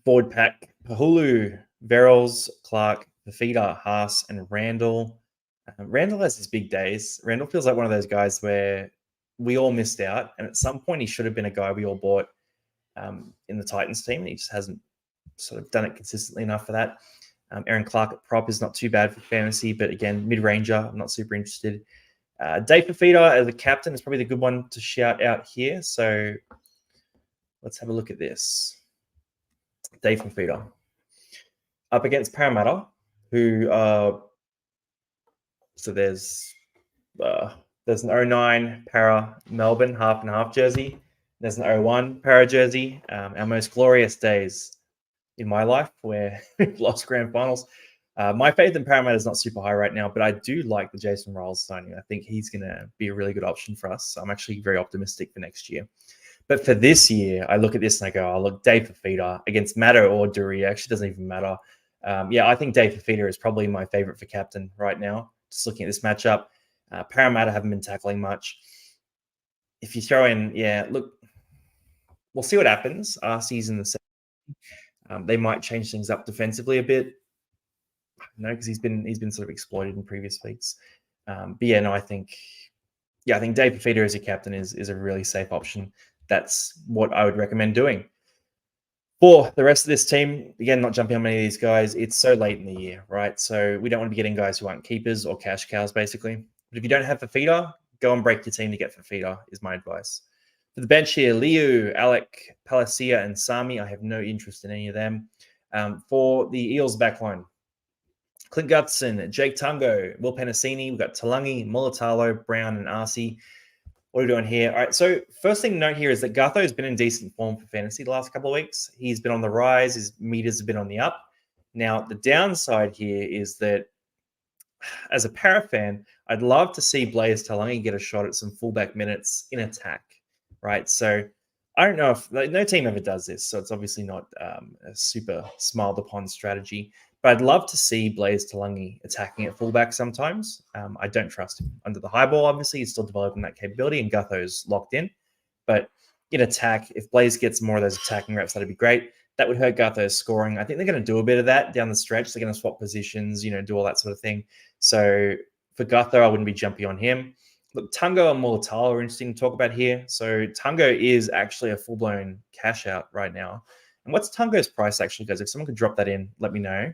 Forward pack, Pahulu, Verrills, Clark, Fafita, Haas, and Randall. Randall has his big days. Randall feels like one of those guys where we all missed out. And at some point, he should have been a guy we all bought in the Titans team. And he just hasn't sort of done it consistently enough for that. Aaron Clark at prop is not too bad for fantasy, but again, mid-ranger, I'm not super interested. Dave Fafita as a captain is probably the good one to shout out here. So let's have a look at this. Dave Fafita up against Parramatta, who so there's an 09 Para Melbourne half and half jersey. There's an 01 Para jersey. Our most glorious days in my life where we've lost grand finals. My faith in Parramatta is not super high right now, but I do like the Jason Ryles signing. I think he's going to be a really good option for us. So I'm actually very optimistic for next year. But for this year, I look at this and I go, look, Dave Fafita against Matter or Dury. It actually doesn't even matter. I think Dave Fafita is probably my favorite for captain right now. Just looking at this matchup. Parramatta haven't been tackling much. If you throw in, look, we'll see what happens. RC's in the second. They might change things up defensively a bit. No, because he's been sort of exploited in previous weeks. I think Dave Fafita as a captain is a really safe option. That's what I would recommend doing. For the rest of this team, again, not jumping on many of these guys, it's so late in the year, right? So we don't want to be getting guys who aren't keepers or cash cows, basically. But if you don't have Fafita, go and break your team to get Fafita, is my advice. For the bench here, Liu, Alec, Palacia, and Sami, I have no interest in any of them. For the Eels backline, Clint Gutson, Jake Tungo, Will Penasini, we've got Talangi, Mulatalo, Brown, and Arcee. What are we doing here? All right. So first thing to note here is that Gutho has been in decent form for fantasy the last couple of weeks. He's been on the rise. His meters have been on the up. Now, the downside here is that as a para fan, I'd love to see Blaze Talangi get a shot at some fullback minutes in attack, right? So I don't know if no team ever does this, so it's obviously not a super smiled upon strategy. But I'd love to see Blaze Talangi attacking at fullback sometimes. I don't trust him under the high ball. Obviously, he's still developing that capability, and Gutho's locked in. But in attack, if Blaze gets more of those attacking reps, that'd be great. That would hurt Gutho's scoring. I think they're going to do a bit of that down the stretch. They're going to swap positions, do all that sort of thing. So for Gutho, I wouldn't be jumpy on him. Look, Tungo and Mulatalo are interesting to talk about here. So Tungo is actually a full-blown cash out right now. And what's Tungo's price actually, guys? If someone could drop that in, let me know.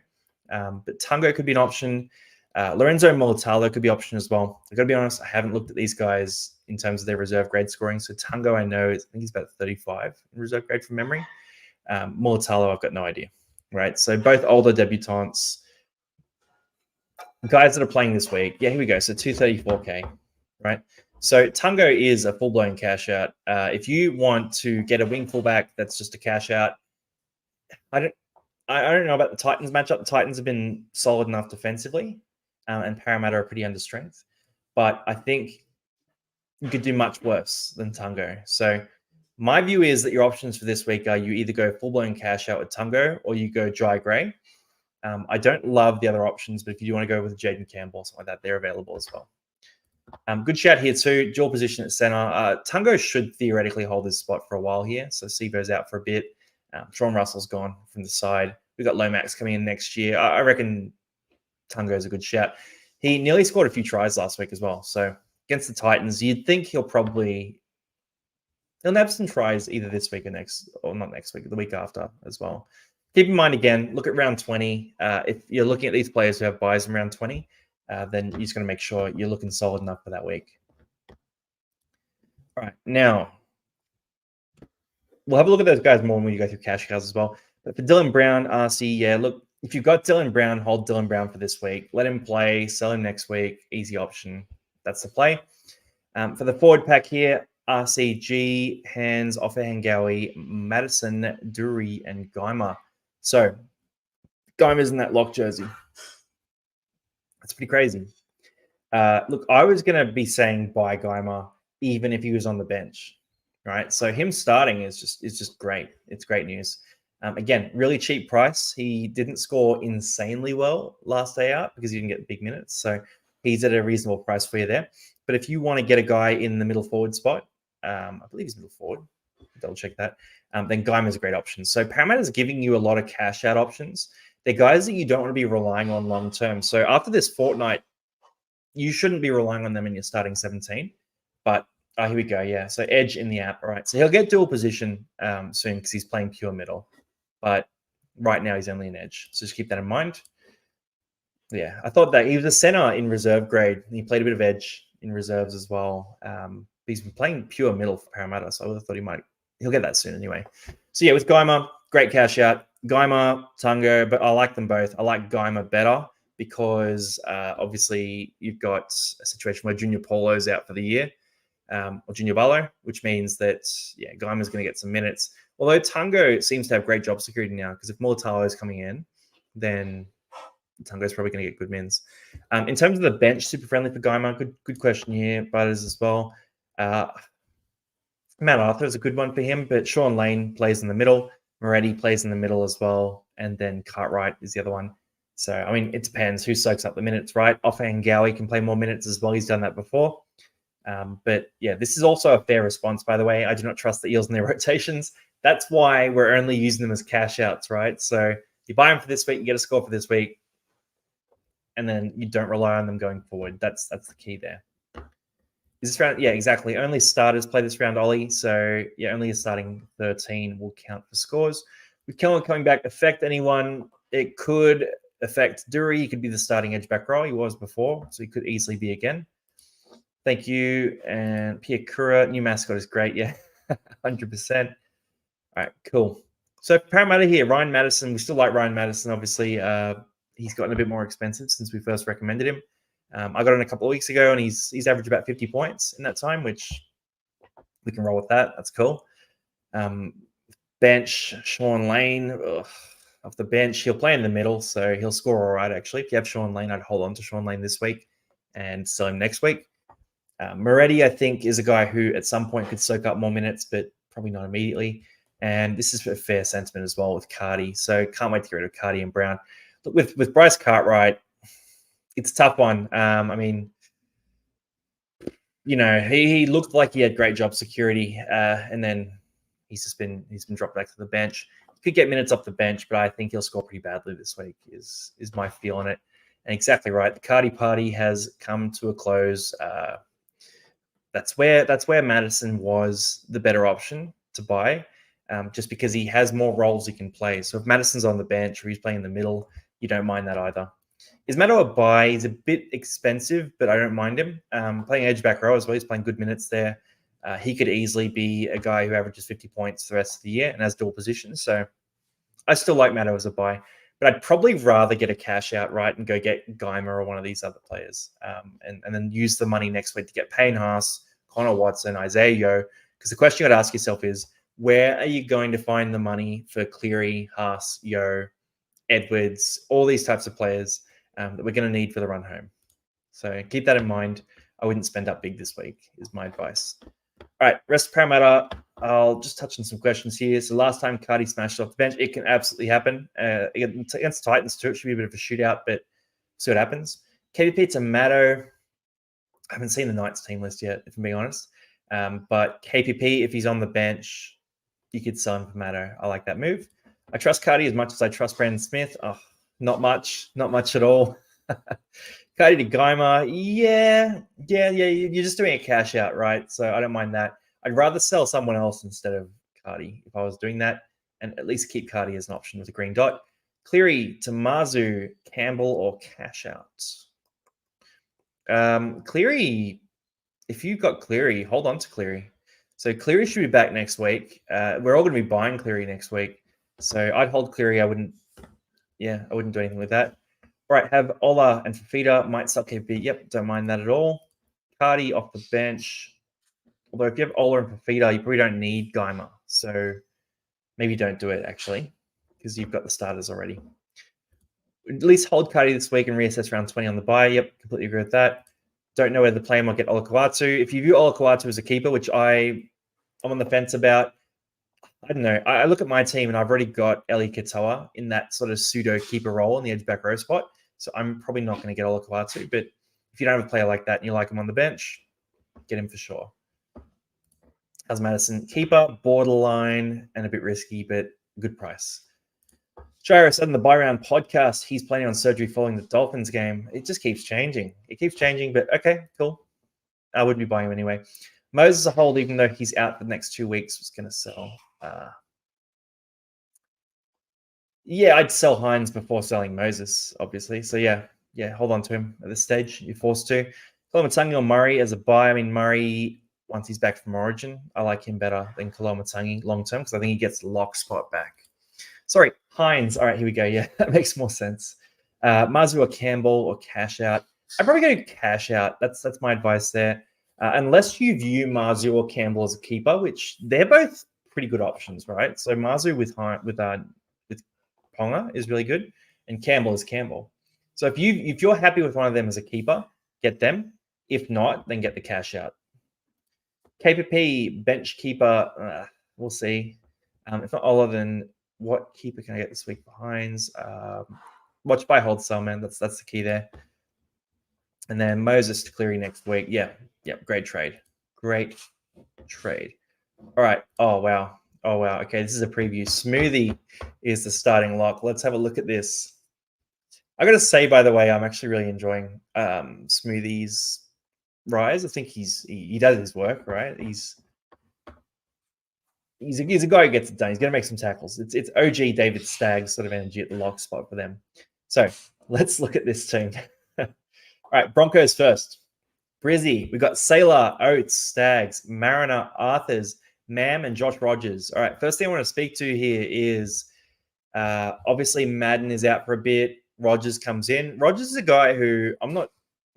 But Tungo could be an option. Lorenzo Mulatalo could be an option as well. I've got to be honest, I haven't looked at these guys in terms of their reserve grade scoring. So Tungo, I know, I think he's about 35 in reserve grade from memory. Mulatalo, I've got no idea, right? So both older debutants, guys that are playing this week. Yeah, here we go. So 234K, right? So Tungo is a full-blown cash out. If you want to get a wing fullback that's just a cash out, I don't know about the Titans matchup. The Titans have been solid enough defensively, and Parramatta are pretty under strength. But I think you could do much worse than Tungo. So my view is that your options for this week are you either go full-blown cash out with Tungo or you go dry grey. I don't love the other options, but if you do want to go with Jaden Campbell or something like that, they're available as well. Good shout here too. Dual position at center. Tungo should theoretically hold this spot for a while here. So Sivo's out for a bit. Sean Russell's gone from the side. We've got Lomax coming in next year. I reckon Tungo's a good shout. He nearly scored a few tries last week as well. So against the Titans, you'd think he'll have some tries either this week or not next week, the week after as well. Keep in mind, again, look at round 20. If you're looking at these players who have buys in round 20, then you're just going to make sure you're looking solid enough for that week. All right, now we'll have a look at those guys more when you go through cash cows as well. But for Dylan Brown, RC, yeah, look, if you've got Dylan Brown, hold Dylan Brown for this week. Let him play, sell him next week. Easy option. That's the play. For the forward pack here, RCG, Hands, Offahangawi, Madison, Dury, and Geimer. So Geimer's in that lock jersey. That's pretty crazy. Look, I was going to be saying buy Geimer even if he was on the bench, right? So him starting is just great. It's great news. Again, really cheap price. He didn't score insanely well last day out because he didn't get big minutes. So he's at a reasonable price for you there. But if you want to get a guy in the middle forward spot, I believe he's middle forward. Double check that. Then Geimer's a great option. So Parramatta's giving you a lot of cash out options. They're guys that you don't want to be relying on long term. So after this fortnight, you shouldn't be relying on them in your starting 17. But here we go. Yeah. So Edge in the app. All right. So he'll get dual position soon because he's playing pure middle. But right now he's only an edge. So just keep that in mind. Yeah. I thought that he was a center in reserve grade. And he played a bit of edge in reserves as well. He's been playing pure middle for Parramatta. So I would have thought he'll get that soon anyway. So yeah, with Geimer, great cash out. Geimer, Tungo, but I like them both. I like Geimer better because obviously you've got a situation where Junior Polo's out for the year, or Junior Barlow, which means that, yeah, Geimer's going to get some minutes. Although Tungo seems to have great job security now because if Mulatalo is coming in, then Tungo's probably going to get good mins. In terms of the bench, super friendly for Geimer. Good question here. Butters as well. Matt Arthur is a good one for him, but Sean Lane plays in the middle. Moretti plays in the middle as well. And then Cartwright is the other one. So, I mean, it depends who soaks up the minutes, right? Offahangawi can play more minutes as well. He's done that before. But yeah, this is also a fair response, by the way. I do not trust the Eels in their rotations. That's why we're only using them as cash outs, right? So you buy them for this week, you get a score for this week, and then you don't rely on them going forward. That's the key there. Is this round? Yeah, exactly. Only starters play this round, Ollie. So yeah, only a starting 13 will count for scores. With Kellen coming back, affect anyone? It could affect Dury. He could be the starting edge back row. He was before, so he could easily be again. Thank you. And Pierre Kura, new mascot is great. Yeah, 100%. All right, cool. So Parramatta here, Ryan Madison. We still like Ryan Madison, obviously. He's gotten a bit more expensive since we first recommended him. I got him a couple of weeks ago, and he's averaged about 50 points in that time, which We can roll with that. That's cool. Bench, Sean Lane. Off the bench, he'll play in the middle, so he'll score all right, actually. If you have Sean Lane, I'd hold on to Sean Lane this week and sell him next week. Moretti, I think, is a guy who at some point could soak up more minutes, but probably not immediately. And this is a fair sentiment as well with Cardi. So can't wait to get rid of Cardi and Brown. But with Bryce Cartwright, it's a tough one. I mean, he looked like he had great job security, and then he's been dropped back to the bench. He could get minutes off the bench, but I think he'll score pretty badly this week. Is my feel on it. And exactly right. The Cardi party has come to a close. That's where Madison was the better option to buy, just because he has more roles he can play. So if Madison's on the bench or he's playing in the middle, you don't mind that either. Is Maddo a buy? He's a bit expensive, but I don't mind him. Playing edge back row as well. He's playing good minutes there. He could easily be a guy who averages 50 points the rest of the year and has dual positions. So I still like Maddo as a buy, but I'd probably rather get a cash out, right, and go get Geimer or one of these other players, and then use the money next week to get Payne Haas, Connor Watson, Isaiah Yeo. Because the question you got to ask yourself is, where are you going to find the money for Cleary, Haas, Yeo, Edwards, all these types of players that we're going to need for the run home? So keep that in mind. I wouldn't spend up big this week, is my advice. All right, rest of Parramatta. I'll just touch on some questions here. So last time Cardi smashed off the bench, it can absolutely happen. Against Titans too, it should be a bit of a shootout, but see what happens. KVP to Maddo. I haven't seen the Knights team list yet, if I'm being honest. But KPP, if he's on the bench, you could sell him for Maddo. I like that move. I trust Cardi as much as I trust Brandon Smith. Oh, not much at all. Cardi to Geimer, yeah. You're just doing a cash out, right? So I don't mind that. I'd rather sell someone else instead of Cardi if I was doing that, and at least keep Cardi as an option with a green dot. Cleary to Mazu, Campbell, or cash out. Cleary, if you've got Cleary, hold on to Cleary. So Cleary should be back next week. We're all going to be buying Cleary next week. So I'd hold Cleary. I wouldn't do anything with that. All right, have Ola and Fafita, might sub KP. Yep, don't mind that at all. Cardi off the bench. Although if you have Ola and Fafita, you probably don't need Geimer. So maybe don't do it, actually, because you've got the starters already. At least hold Cardi this week and reassess round 20 on the buy. Yep, completely agree with that. Don't know whether the player might get Olakau'atu. If you view Olakau'atu as a keeper, which I'm on the fence about, I don't know. I look at my team and I've already got Eli Katoa in that sort of pseudo keeper role in the edge back row spot. So I'm probably not going to get Olakau'atu. But if you don't have a player like that and you like him on the bench, get him for sure. How's Madison? Keeper, borderline, and a bit risky, but good price. Jairo said in the buy round podcast, he's planning on surgery following the Dolphins game. It just keeps changing. But okay, cool. I wouldn't be buying him anyway. Moses a hold, even though he's out for the next 2 weeks, was going to sell. Yeah, I'd sell Hines before selling Moses, obviously. So yeah, hold on to him at this stage. You're forced to. Koloamatangi or Murray as a buy. I mean, Murray, once he's back from Origin, I like him better than Koloamatangi long term because I think he gets the lock spot back. Sorry, Hines. All right, here we go. Yeah, that makes more sense. Mazu or Campbell or cash out. I'd probably go cash out. That's my advice there. Unless you view Mazu or Campbell as a keeper, which they're both pretty good options, right? So Mazu with Ponga is really good, and Campbell is Campbell. So if you're happy with one of them as a keeper, get them. If not, then get the cash out. KPP bench keeper, we'll see. If not Ola, then what keeper can I get this week for Hines? Watch, buy, hold, sell, man. That's the key there. And then Moses to Cleary next week. Yeah, great trade. All right. Oh, wow. Okay, this is a preview. Smoothie is the starting lock. Let's have a look at this. I got to say, by the way, I'm actually really enjoying Smoothie's rise. I think he does his work, right? He's a guy who gets it done. He's going to make some tackles. It's OG David Staggs sort of energy at the lock spot for them. So let's look at this team. All right, Broncos first. Brizzy. We got Sailor, Oates, Staggs, Mariner, Arthurs, Mam, and Josh Rogers. All right, first thing I want to speak to here is obviously Madden is out for a bit. Rogers comes in. Rogers is a guy who I'm not,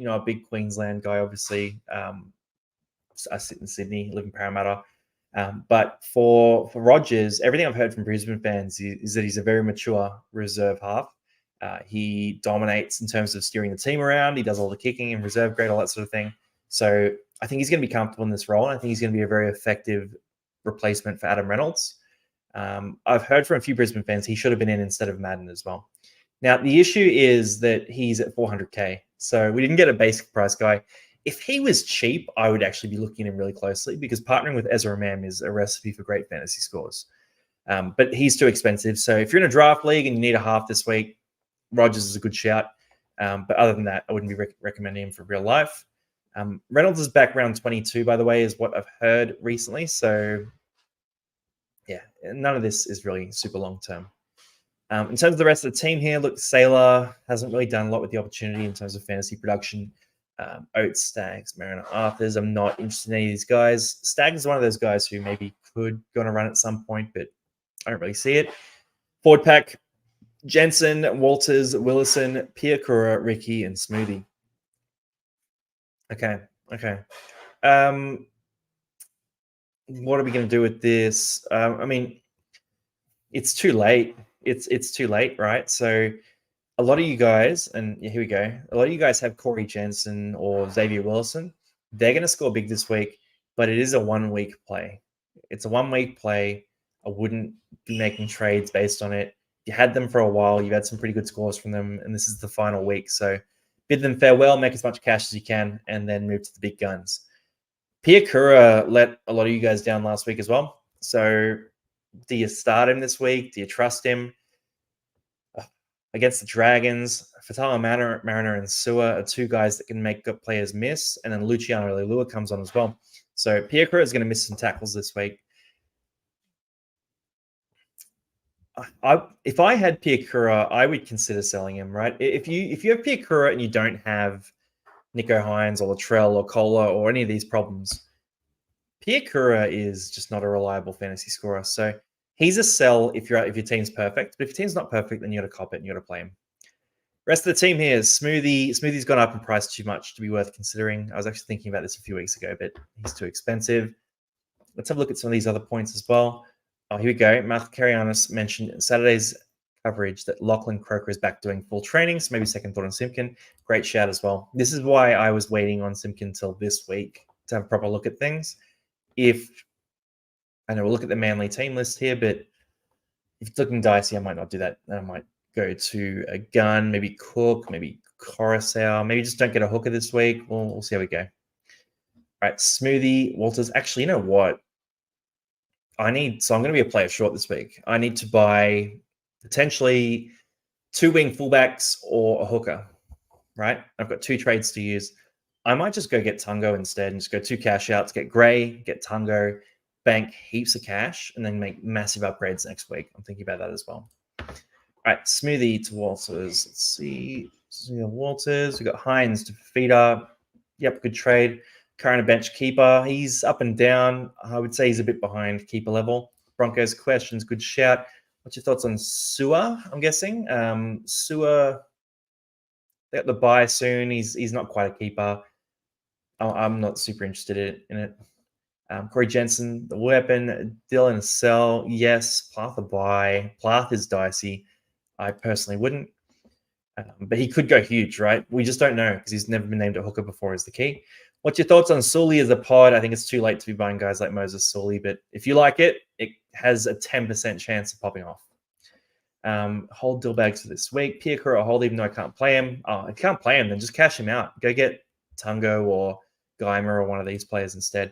a big Queensland guy, obviously. I sit in Sydney, live in Parramatta. But for Rogers, everything I've heard from Brisbane fans is that he's a very mature reserve half. He dominates in terms of steering the team around. He does all the kicking and reserve grade, all that sort of thing. So I think he's going to be comfortable in this role. And I think he's going to be a very effective replacement for Adam Reynolds. I've heard from a few Brisbane fans he should have been in instead of Madden as well. Now, the issue is that he's at 400K. So we didn't get a basic price guy. If he was cheap, I would actually be looking at him really closely because partnering with Ezra Mam is a recipe for great fantasy scores. But he's too expensive. So if you're in a draft league and you need a half this week, Rogers is a good shout. But other than that, I wouldn't be recommending him for real life. Reynolds is back round 22, by the way, is what I've heard recently. So, yeah, none of this is really super long-term. In terms of the rest of the team here, look, Sailor hasn't really done a lot with the opportunity in terms of fantasy production. Oates, Stags, Mariner, Arthurs. I'm not interested in any of these guys. Stags is one of those guys who maybe could go on a run at some point, but I don't really see it. Forward pack, Jensen, Walters, Willison, Piakura, Ricky, and Smoothie. Okay. What are we going to do with this? I mean, it's too late. It's too late, right? So a lot of you guys, and here we go, a lot of you guys have Corey Jensen or Xavier Wilson. They're going to score big this week, but it is a 1 week play. It's a 1 week play. I wouldn't be making trades based on it. You had them for a while. You've had some pretty good scores from them, and this is the final week. So bid them farewell, make as much cash as you can, and then move to the big guns. Piakura let a lot of you guys down last week as well. So do you start him this week? Do you trust him? Against the Dragons, Fatala Mariner and Sewer are two guys that can make good players miss. And then Luciano Leilua comes on as well. So Piakura is going to miss some tackles this week. If I had Piakura, I would consider selling him, right? If you have Piakura and you don't have Nico Hines or Latrell or Cola or any of these problems, Piakura is just not a reliable fantasy scorer. So he's a sell if your team's perfect. But if your team's not perfect, then you got to cop it and you got to play him. Rest of the team here is Smoothie. Smoothie's gone up in price too much to be worth considering. I was actually thinking about this a few weeks ago, but he's too expensive. Let's have a look at some of these other points as well. Oh, here we go. Mark Karianis mentioned in Saturday's coverage that Lachlan Croker is back doing full training, so maybe second thought on Simpkin. Great shout as well. This is why I was waiting on Simpkin until this week to have a proper look at things. I know we'll look at the Manly team list here, but if it's looking dicey, I might not do that. I might go to a gun, maybe Cook, maybe Coruscant, maybe just don't get a hooker this week. We'll see how we go. All right, Smoothie, Walters. Actually, you know what? I'm going to be a player short this week. I need to buy potentially 2 wing fullbacks or a hooker, right? I've got 2 trades to use. I might just go get Tungo instead and just go 2 cash outs, get Gray, get Tungo, bank heaps of cash, and then make massive upgrades next week. I'm thinking about that as well. All right, Smoothie to Walters. Let's see. Walters. We've got Hines to Feeder. Yep, good trade. Current a bench keeper. He's up and down. I would say he's a bit behind keeper level. Broncos questions. Good shout. What's your thoughts on Sewer? I'm guessing. Sewer, they got the buy soon. He's not quite a keeper. I'm not super interested in it. Corey Jensen, the weapon. Dylan, a sell. Yes. Plath, a buy. Plath is dicey. I personally wouldn't. But he could go huge, right? We just don't know because he's never been named a hooker before is the key. What's your thoughts on Sully as a pod? I think it's too late to be buying guys like Moses Sully, but if you like it, it has a 10% chance of popping off. Hold deal bags for this week. Piakura, hold even though I can't play him. Oh, I can't play him, then just cash him out. Go get Tungo or Geimer or one of these players instead.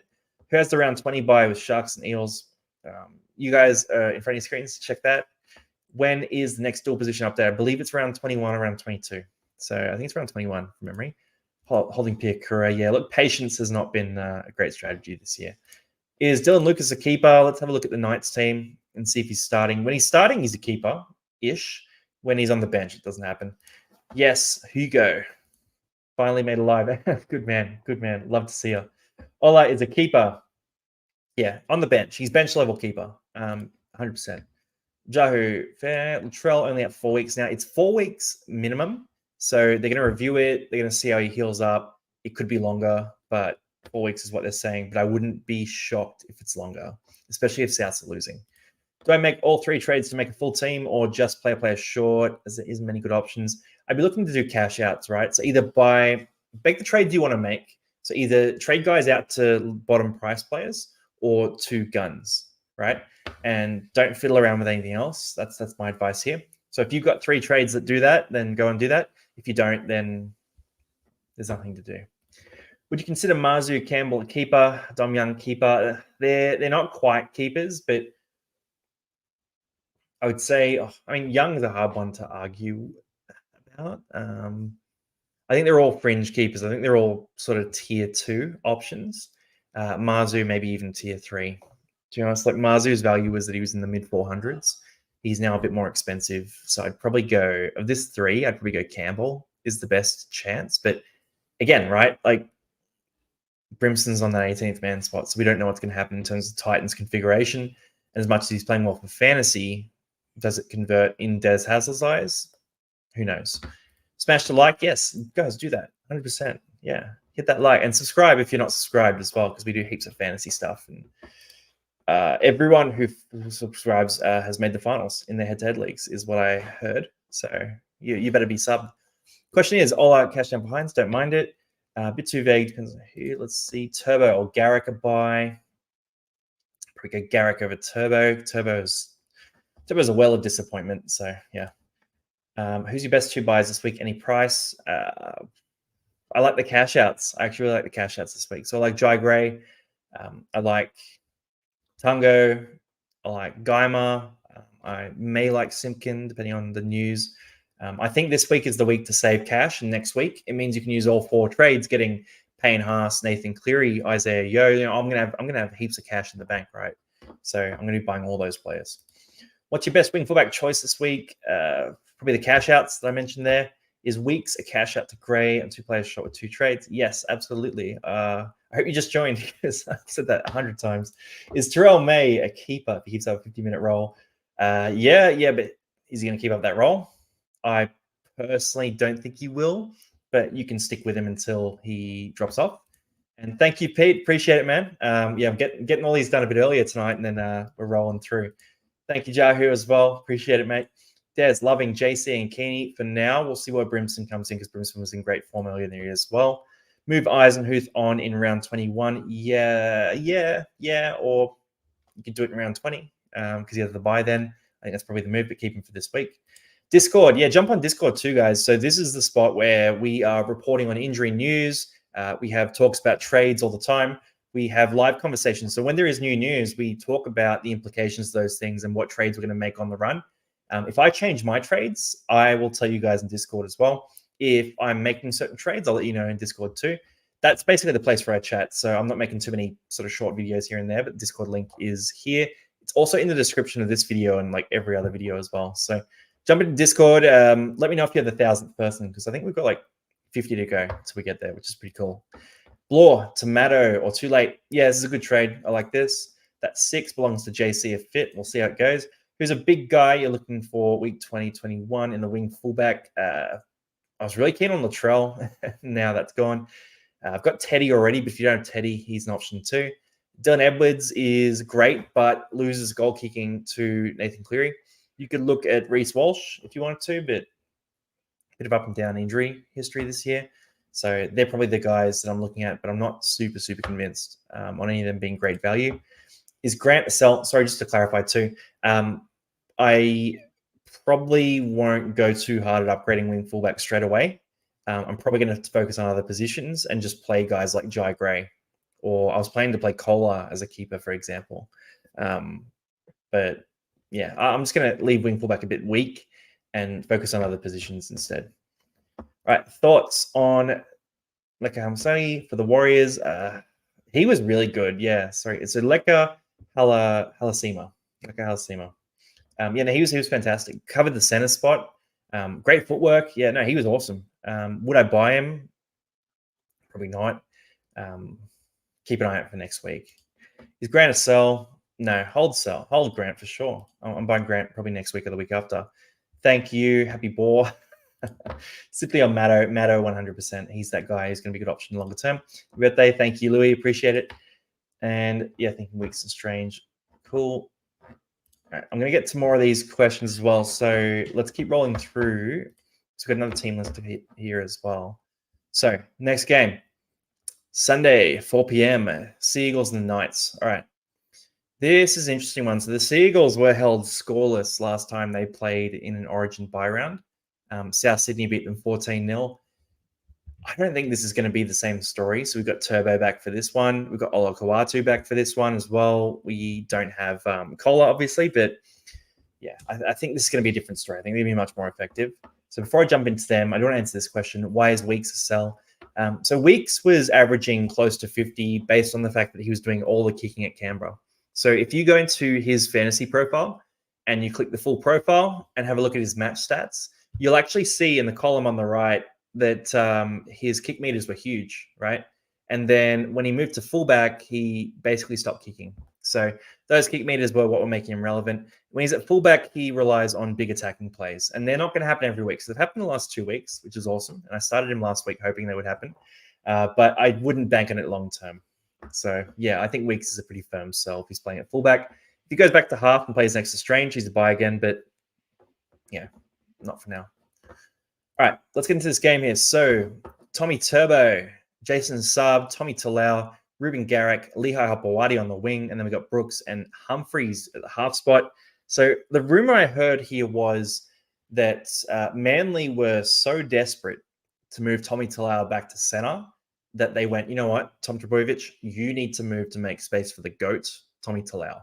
Who has the round 20 buy with Sharks and Eels? You guys are in front of your screens, check that. When is the next dual position update? I believe it's around 21 or around 22. So I think it's around 21 from memory. Holding Piakura. Yeah, look, patience has not been a great strategy this year. Is Dylan Lucas a keeper? Let's have a look at the Knights team and see if he's starting. When he's starting, he's a keeper-ish. When he's on the bench, it doesn't happen. Yes, Hugo. Finally made alive. Good man. Good man. Love to see you. Ola is a keeper. Yeah, on the bench. He's bench level keeper. 100%. Jahu, fair. Latrell only at 4 weeks now. It's 4 weeks minimum. So they're going to review it. They're going to see how he heals up. It could be longer, but 4 weeks is what they're saying. But I wouldn't be shocked if it's longer. especially if Souths are losing. Do I make all 3 trades to make a full team or just play a player short, as there isn't many good options? I'd be looking to do cash outs, right? So either make the trade you want to make. So either trade guys out to bottom price players or to guns, right? And don't fiddle around with anything else. That's my advice here. So if you've got 3 trades that do that, then go and do that. If you don't, then there's nothing to do. Would you consider Marzu Campbell a keeper, Dom Young keeper? They're not quite keepers, but I would say, Young is a hard one to argue about. I think they're all fringe keepers. I think they're all sort of tier 2 options. Marzu, maybe even tier 3. To be honest, like Marzu's value was that he was in the mid 400s. He's now a bit more expensive. So I'd probably go, of this 3, I'd probably go Campbell is the best chance. But again, right, like Brimson's on that 18th man spot. So we don't know what's going to happen in terms of Titans configuration. And as much as he's playing well for fantasy, does it convert in Des Hasler's eyes? Who knows? Smash the like. Yes, guys, do that. 100%. Yeah, hit that like and subscribe if you're not subscribed as well, because we do heaps of fantasy stuff. And everyone who subscribes has made the finals in their head-to-head leagues, is what I heard. So you better be subbed. Question is, all out cash down behinds. Don't mind it. A bit too vague. Depends on who. Let's see. Turbo or Garrick a buy. Probably go Garrick over Turbo. Turbo's a well of disappointment. So yeah. Who's your best 2 buys this week? Any price? I like the cash outs. I actually really like the cash outs this week. So I like Jai Gray. I like Tungo. I like Geimer. I may like Simpkin, depending on the news. I think this week is the week to save cash, and next week it means you can use all 4 trades, getting Payne Haas, Nathan Cleary, Isaiah Yeo. You know, I'm gonna have heaps of cash in the bank, right? So I'm gonna be buying all those players. What's your best wing fullback choice this week? Probably the cash outs that I mentioned there. Is Weeks a cash out to Gray and 2 players short with 2 trades? Yes, absolutely. I hope you just joined because I've said that 100 times. Is Terrell May a keeper if he keeps up a 50-minute roll? Yeah, but is he going to keep up that roll? I personally don't think he will, but you can stick with him until he drops off. And thank you, Pete. Appreciate it, man. I'm getting all these done a bit earlier tonight, and then we're rolling through. Thank you, Jahu, as well. Appreciate it, mate. Des, loving JC and Keeney for now. We'll see where Brimson comes in, because Brimson was in great form earlier in the year as well. Move Eisenhuth on in round 21. Yeah. Or you could do it in round 20 because you have the buy then. I think that's probably the move, but keep him for this week. Discord. Yeah, jump on Discord too, guys. So this is the spot where we are reporting on injury news. We have talks about trades all the time. We have live conversations. So when there is new news, we talk about the implications of those things and what trades we're going to make on the run. If I change my trades, I will tell you guys in Discord as well. If I'm making certain trades, I'll let you know in Discord too. That's basically the place where I chat. So I'm not making too many sort of short videos here and there, but the Discord link is here. It's also in the description of this video and like every other video as well. So jump into Discord. Let me know if you're the 1,000th person, because I think we've got like 50 to go till we get there, which is pretty cool. Blore, Tomato, or Too Late. Yeah, this is a good trade. I like this. That 6 belongs to JC if fit. We'll see how it goes. Who's a big guy you're looking for week 2021 in the wing fullback? I was really keen on Latrell. Now that's gone. I've got Teddy already, but if you don't have Teddy, he's an option too. Dylan Edwards is great, but loses goal kicking to Nathan Cleary. You could look at Reece Walsh if you wanted to, but a bit of up and down injury history this year. So they're probably the guys that I'm looking at, but I'm not super convinced on any of them being great value. Is Grant a sell? Sorry, just to clarify too. I probably won't go too hard at upgrading wing fullback straight away. I'm probably going to focus on other positions and just play guys like Jai Gray, or I was planning to play Kohler as a keeper, for example. But yeah, I'm just going to leave wing fullback a bit weak and focus on other positions instead. All right, thoughts on Leka Hamsai for the Warriors? He was really good. Yeah, sorry, it's a Leka Halasima. Leka Halasima. He was fantastic. Covered the center spot. Great footwork. Yeah, no, he was awesome. Would I buy him? Probably not. Keep an eye out for next week. Is Grant a sell? No, hold sell. Hold Grant for sure. I'm buying Grant probably next week or the week after. Thank you. Happy Boar. Simply on Matto 100%. He's that guy. He's going to be a good option longer term. Happy birthday. Thank you, Louis. Appreciate it. And yeah, thinking Weeks and Strange. cool. All right, I'm going to get to more of these questions as well. So let's keep rolling through. So we've got another team list here as well. So next game, Sunday, 4 p.m., Seagulls and the Knights. All right. This is an interesting one. So the Seagulls were held scoreless last time they played in an Origin bye round. South Sydney beat them 14-0. I don't think this is going to be the same story. So we've got Turbo back for this one. We've got Olakau'atu back for this one as well. We don't have Kola, obviously, but yeah, I think this is going to be a different story. I think they're going to be much more effective. So before I jump into them, I do want to answer this question. Why is Weeks a sell? So Weeks was averaging close to 50 based on the fact that he was doing all the kicking at Canberra. So if you go into his fantasy profile and you click the full profile and have a look at his match stats, you'll actually see in the column on the right that his kick meters were huge, right? And then when he moved to fullback, he basically stopped kicking. So those kick meters were what were making him relevant. When he's at fullback, he relies on big attacking plays, and they're not going to happen every week. So they've happened the last 2 weeks, which is awesome. And I started him last week hoping they would happen, but I wouldn't bank on it long term. So yeah, I think Weeks is a pretty firm sell if he's playing at fullback. If he goes back to half and plays next to Strange, he's a buy again, but yeah, not for now. All right, let's get into this game here. So Tommy Turbo, Jason Saab, Tommy Talau, Ruben Garrick, Lehigh Hopewadi on the wing, and then we got Brooks and Humphreys at the half spot. So the rumor I heard here was that Manly were so desperate to move Tommy Talau back to center that they went, you know what, Tom Trbojevic, you need to move to make space for the GOAT, Tommy Talau.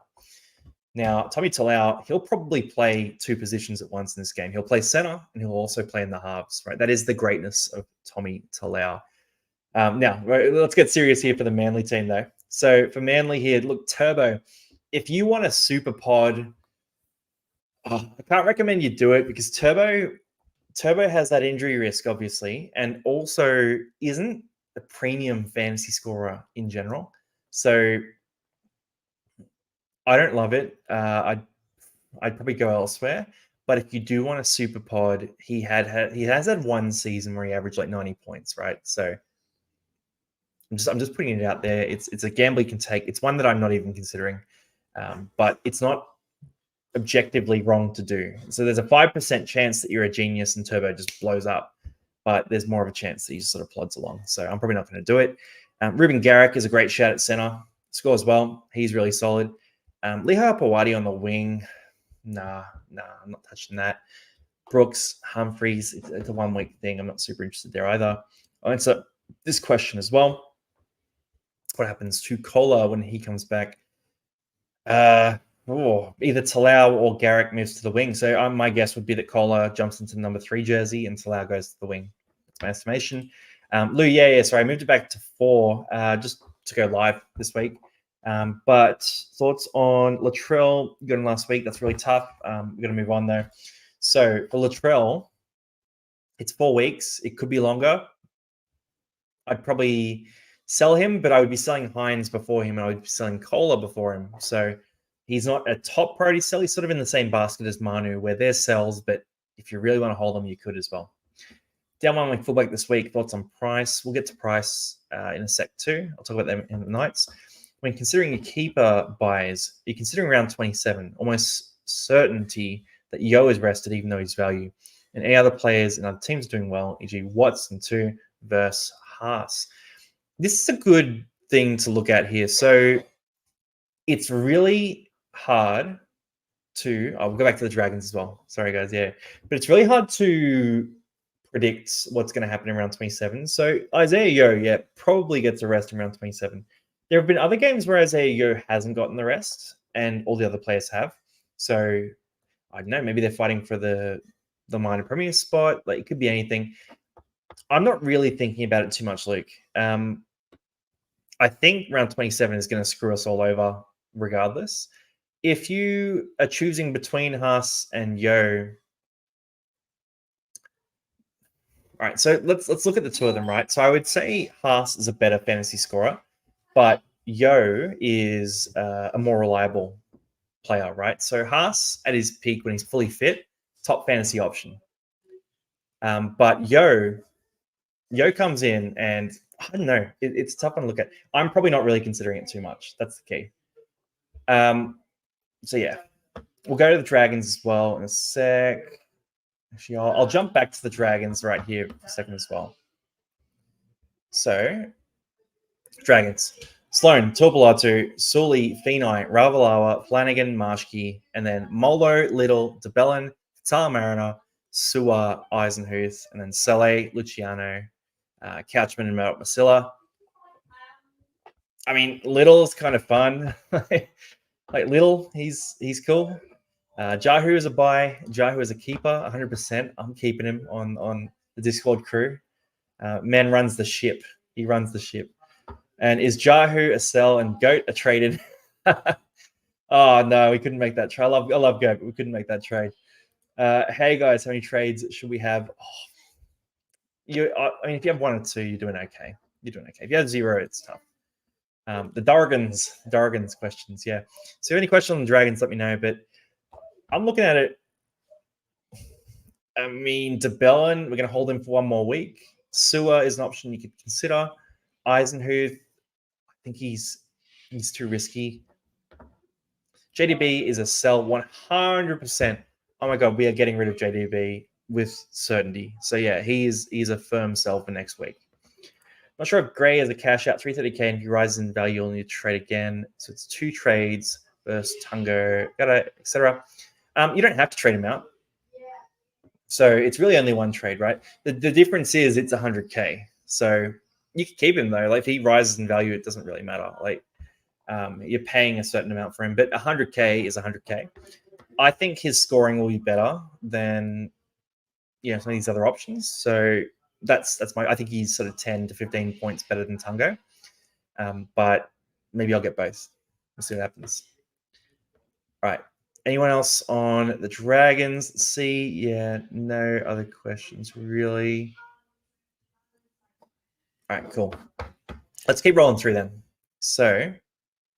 Now, Tommy Talau, he'll probably play 2 positions at once in this game. He'll play center and he'll also play in the halves, right? That is the greatness of Tommy Talau. Now, let's get serious here for the Manly team, though. So for Manly here, look, Turbo, if you want a super pod, I can't recommend you do it because Turbo has that injury risk, obviously, and also isn't a premium fantasy scorer in general. So I don't love it. I'd probably go elsewhere. But if you do want a super pod, he has had 1 season where he averaged like 90 points, right? So I'm just putting it out there. It's a gamble you can take. It's one that I'm not even considering, but it's not objectively wrong to do. So there's a 5% chance that you're a genius and Turbo just blows up, but there's more of a chance that he just sort of plods along. So I'm probably not going to do it. Ruben Garrick is a great shout at center. Scores well. He's really solid. Lehigh Hopewadi on the wing. Nah, I'm not touching that. Brooks, Humphreys, it's a 1 week thing. I'm not super interested there either. I'll answer this question as well. What happens to Kola when he comes back? Either Talau or Garrick moves to the wing. So my guess would be that Kola jumps into the number 3 jersey and Talau goes to the wing. That's my estimation. Lou, sorry, I moved it back to 4 just to go live this week. But thoughts on Latrell? You got him last week. That's really tough. We're going to move on though. So for Latrell, it's 4 weeks. It could be longer. I'd probably sell him, but I would be selling Hines before him and I would be selling Kola before him. So he's not a top priority sell. He's sort of in the same basket as Manu where they're sells, but if you really want to hold them, you could as well. Down 1 week fullback this week. Thoughts on Price? We'll get to Price in a sec too. I'll talk about them in the Knights. When considering your keeper buys, you're considering around 27, almost certainty that Yo is rested even though he's value. And any other players and other teams are doing well, e.g. Watson 2 versus Haas. This is a good thing to look at here. So it's really hard to, I'll go back to the Dragons as well. Sorry, guys. Yeah. But it's really hard to predict what's going to happen around 27. So Isaiah Yo, probably gets a rest around 27. There have been other games where Isaiah Yo hasn't gotten the rest and all the other players have. So I don't know, maybe they're fighting for the minor premier spot. Like it could be anything. I'm not really thinking about it too much, Luke. I think round 27 is going to screw us all over regardless. If you are choosing between Haas and Yo, all right, so let's look at the 2 of them, right? So I would say Haas is a better fantasy scorer, but Yo is a more reliable player, right? So Haas at his peak when he's fully fit, top fantasy option. But Yo comes in and I don't know, it's tough one to look at. I'm probably not really considering it too much. That's the key. So yeah, we'll go to the Dragons as well in a sec. Actually, I'll jump back to the Dragons right here for a second as well. So, Dragons. Sloan, Torpalatu, Sully, Feeney, Ravalawa, Flanagan, Marshke, and then Molo, Little, DeBellin, Mariner, Suwa, Eisenhuth, and then Sele, Luciano, Couchman, and Masilla. I mean, Little's kind of fun. Like Little, he's cool. Jahu is a buy. Jahu is a keeper, 100%. I'm keeping him on the Discord crew. Man runs the ship. He runs the ship. And is Jahu a sell and Goat a traded? Oh no, we couldn't make that trade. I love Goat, but we couldn't make that trade. Hey guys, how many trades should we have? I mean, if you have 1 or 2, you're doing okay. You're doing okay. If you have 0, it's tough. The Dargans questions, yeah. So, any questions on the Dragons, let me know. But I'm looking at it. I mean, DeBellin, we're going to hold him for 1 more week. Sewer is an option you could consider. Eisenhuth, I think he's too risky. JDB is a sell 100%. Oh my God, we are getting rid of JDB with certainty. So yeah, he's a firm sell for next week. Not sure if Gray has a cash out 330k, and if he rises in value, you'll need to trade again. So it's 2 trades versus Tungo, etc. You don't have to trade him out. So it's really only 1 trade, right? The difference is it's 100k. So you can keep him though. Like if he rises in value, it doesn't really matter. Like you're paying a certain amount for him, but 100k is 100k. I think his scoring will be better than some of these other options. So that's I think he's sort of 10 to 15 points better than Tungo. But maybe I'll get both. We'll see what happens. All right. Anyone else on the Dragons? See, yeah, no other questions really. All right, cool. Let's keep rolling through then. So,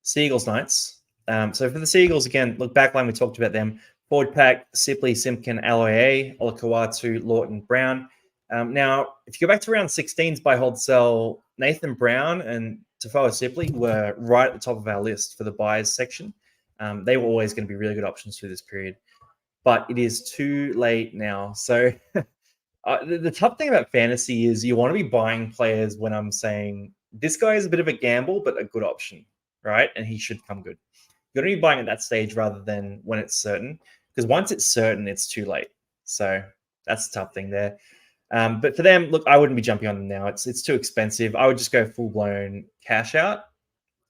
Seagulls Knights. So for the Seagulls, again, look, backline, we talked about them. Forward pack, Sipley, Simpkin, Aloe, Olakawatu, Lawton, Brown. Now, if you go back to round 16s by hold sell, Nathan Brown and Tafoa Sipley were right at the top of our list for the buyers section. They were always going to be really good options through this period. But it is too late now. So the tough thing about fantasy is you want to be buying players when I'm saying this guy is a bit of a gamble, but a good option, right? And he should come good. You're going to be buying at that stage rather than when it's certain, because once it's certain, it's too late. So that's the tough thing there. But for them, look, I wouldn't be jumping on them now. It's too expensive. I would just go full-blown cash out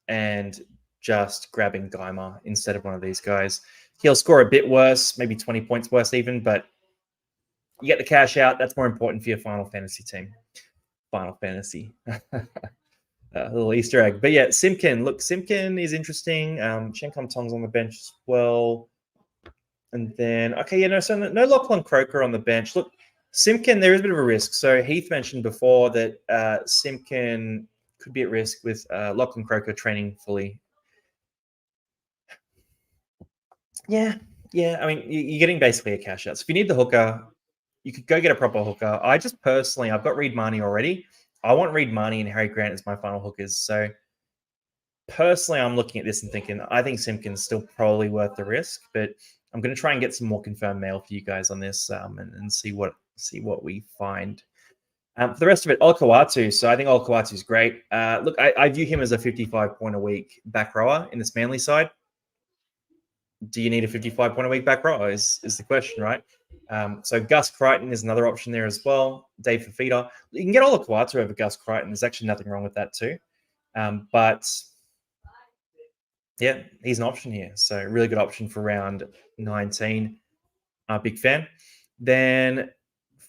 and just grabbing Geimer instead of one of these guys. He'll score a bit worse, maybe 20 points worse even, but you get the cash out. That's more important for your Final Fantasy team. Final Fantasy. A little Easter egg. But yeah, Simpkin. Look, Simpkin is interesting. Shenkom Tong's on the bench as well. And then, so no Lachlan Croker on the bench. Look, Simpkin, there is a bit of a risk. So Heath mentioned before that Simpkin could be at risk with Lachlan Croker training fully. Yeah. I mean, you're getting basically a cash out. So if you need the hooker, you could go get a proper hooker. I just personally, I've got Reed Marnie already. I want Reed Marnie and Harry Grant as my final hookers. So personally, I'm looking at this and thinking, I think Simpkin's still probably worth the risk, but I'm going to try and get some more confirmed mail for you guys on this and see what we find. For the rest of it, Olakawatu. So I think Olakawatu is great. Look, I view him as a 55 point a week back rower in this Manly side. Do you need a 55 point a week back rower is the question, right? So Gus Crichton is another option there as well. Dave Fafita. You can get Olakawatu over Gus Crichton. There's actually nothing wrong with that too. But yeah, he's an option here. So really good option for round 19. Big fan. Then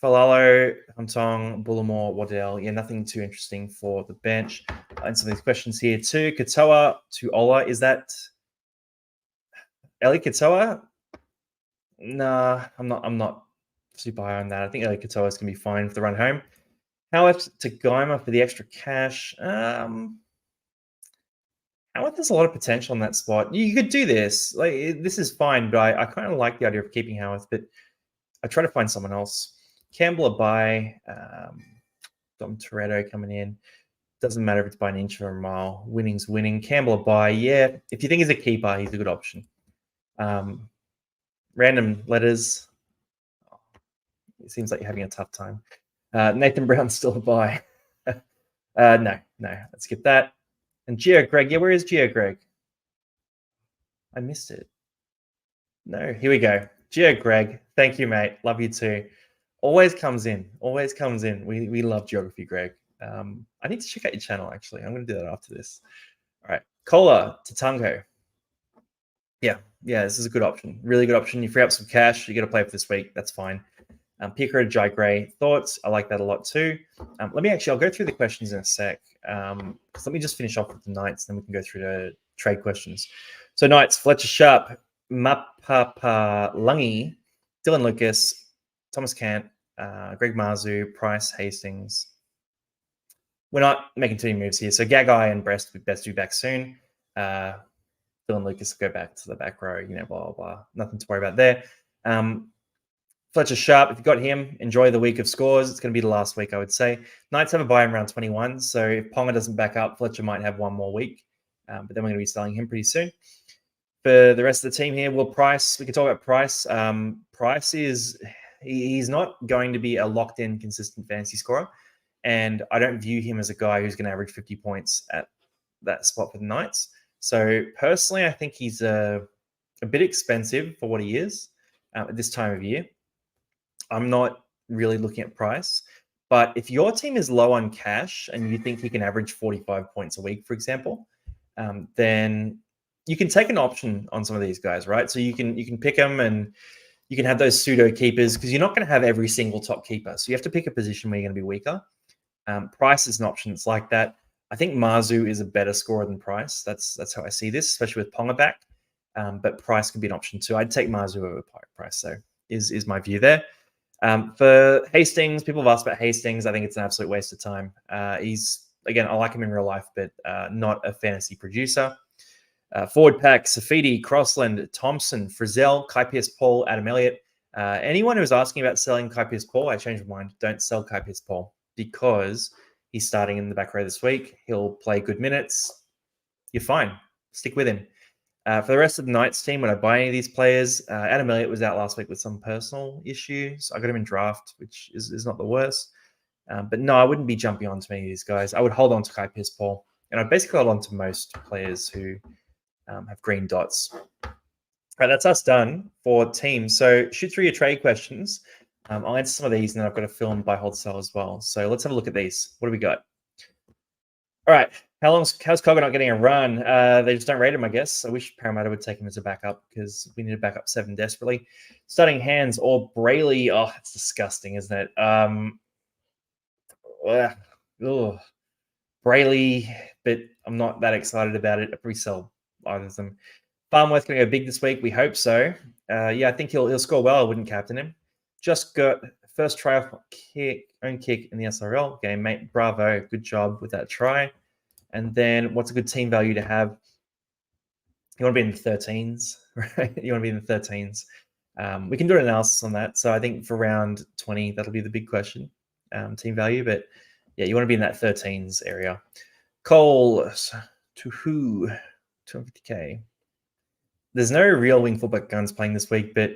Falalo, Huntong, Bullimore, Waddell. Yeah, nothing too interesting for the bench. And some of these questions here too. Katoa to Ola. Is that Eli Katoa? Nah, I'm not super high on that. I think Eli Katoa is going to be fine for the run home. However, to Geimer for the extra cash. However, there's a lot of potential in that spot. You could do this. Like this is fine, but I kind of like the idea of keeping Howarth, but I try to find someone else. Campbell a buy. Dom Toretto coming in. Doesn't matter if it's by an inch or a mile. Winning's winning. Campbell a buy. Yeah, if you think he's a keeper, he's a good option. Random letters. It seems like you're having a tough time. Nathan Brown's still a buy. No, let's skip that. And Geo Greg, yeah, where is Geo Greg? I missed it. No, here we go. Geo Greg, thank you, mate. Love you too. Always comes in. We love geography, Greg. I need to check out your channel, actually. I'm going to do that after this. All right. Cola Tatango. Yeah, this is a good option. Really good option. You free up some cash. You got to play for this week. That's fine. Picker Jai Gray thoughts. I like that a lot too. I'll go through the questions in a sec. Let me just finish off with the Knights, then we can go through the trade questions. So Knights, Fletcher Sharp, Mapapa Lungy, Dylan Lucas, Thomas Cant, Greg Marzu, Price Hastings. We're not making too many moves here. So Gagai and Breast would best be back soon. Dylan Lucas will go back to the back row, blah, blah, blah. Nothing to worry about there. Fletcher Sharp, if you got him, enjoy the week of scores. It's going to be the last week, I would say. Knights have a buy in round 21, so if Ponga doesn't back up, Fletcher might have one more week. But then we're going to be selling him pretty soon. For the rest of the team here, Price, we can talk about Price. Price he's not going to be a locked-in, consistent fantasy scorer, and I don't view him as a guy who's going to average 50 points at that spot for the Knights. So personally, I think he's a bit expensive for what he is at this time of year. I'm not really looking at price, but if your team is low on cash and you think he can average 45 points a week, for example, then you can take an option on some of these guys, right? So you can pick them and you can have those pseudo keepers because you're not going to have every single top keeper. So you have to pick a position where you're going to be weaker. Price is an option that's like that. I think Marzu is a better scorer than Price. That's how I see this, especially with Ponga back. But Price could be an option too. I'd take Marzu over Price, so is my view there. For Hastings, people have asked about Hastings. I think it's an absolute waste of time. He's, again, I like him in real life, but not a fantasy producer. Forward pack, Safidi, Crossland, Thompson, Frizzell, Kai Pearce-Paul, Adam Elliott. Anyone who's asking about selling Kai Pearce-Paul, I changed my mind. Don't sell Kai Pearce-Paul because he's starting in the back row this week. He'll play good minutes. You're fine. Stick with him. For the rest of the Knights team, when I buy any of these players, Adam Elliott was out last week with some personal issues. I got him in draft, which is not the worst. But no, I wouldn't be jumping on to many of these guys. I would hold on to Kai Pearce-Paul. And I'd basically hold on to most players who have green dots. All right, that's us done for teams. So shoot through your trade questions. I'll answer some of these, and then I've got a film buy, hold, sell as well. So let's have a look at these. What do we got? All right. How's Cogger not getting a run? They just don't rate him, I guess. I wish Parramatta would take him as a backup because we need to back up 7 desperately. Starting Hands or Brayley. Oh, it's disgusting, isn't it? Brayley, but I'm not that excited about it. I probably sell either of them. Farmworth going to go big this week. We hope so. I think he'll score well. I wouldn't captain him. Just got first try off own kick in the SRL game, mate. Bravo. Good job with that try. And then what's a good team value to have? You want to be in the 13s, right? You want to be in the 13s. We can do an analysis on that. So I think for round 20, that'll be the big question, team value. But yeah, you want to be in that 13s area. Cole, to who? 250K. There's no real wing fullback guns playing this week, but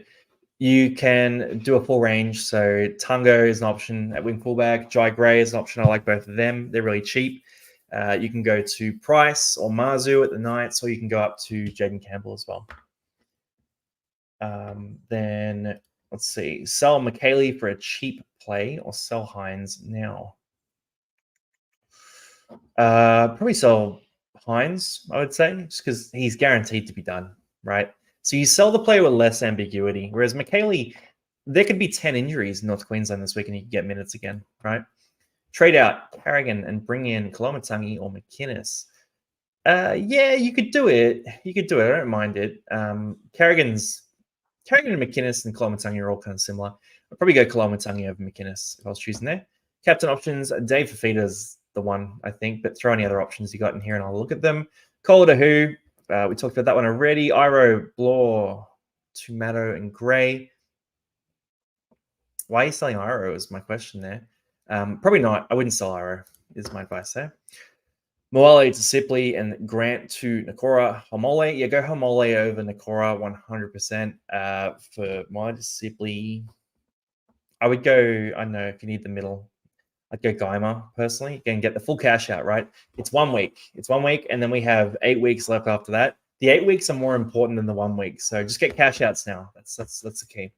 you can do a full range. So Tungo is an option at wing fullback. Jai Gray is an option. I like both of them. They're really cheap. You can go to Price or Marzu at the Knights, or you can go up to Jaden Campbell as well. Then let's see. Sell McKaylee for a cheap play or sell Hines now. Probably sell Hines, I would say, just because he's guaranteed to be done, right? So you sell the player with less ambiguity, whereas McKaylee, there could be 10 injuries in North Queensland this week and you can get minutes again, right? Trade out Carrigan and bring in Kolomatangi or McInnes. Yeah, you could do it. I don't mind it. Carrigan and McInnes and Kolomatangi are all kind of similar. I'd probably go Kolomatangi over McInnes if I was choosing there. Captain options, Dave Fafita's the one, I think, but throw any other options you got in here and I'll look at them. Kohler to who? We talked about that one already. Iro, Blore, Tomato, and Gray. Why are you selling Iro is my question there. Probably not. I wouldn't sell Iro, is my advice there. Moale to Sipley and Grant to Nakora Homole. Yeah, go Homole over Nakora 100%. For Moale to Sipley, I would go, I don't know, if you need the middle, I'd go Geimer personally. You can get the full cash out, right? It's 1 week. It's 1 week, and then we have 8 weeks left after that. The 8 weeks are more important than the 1 week. So just get cash outs now. That's the key.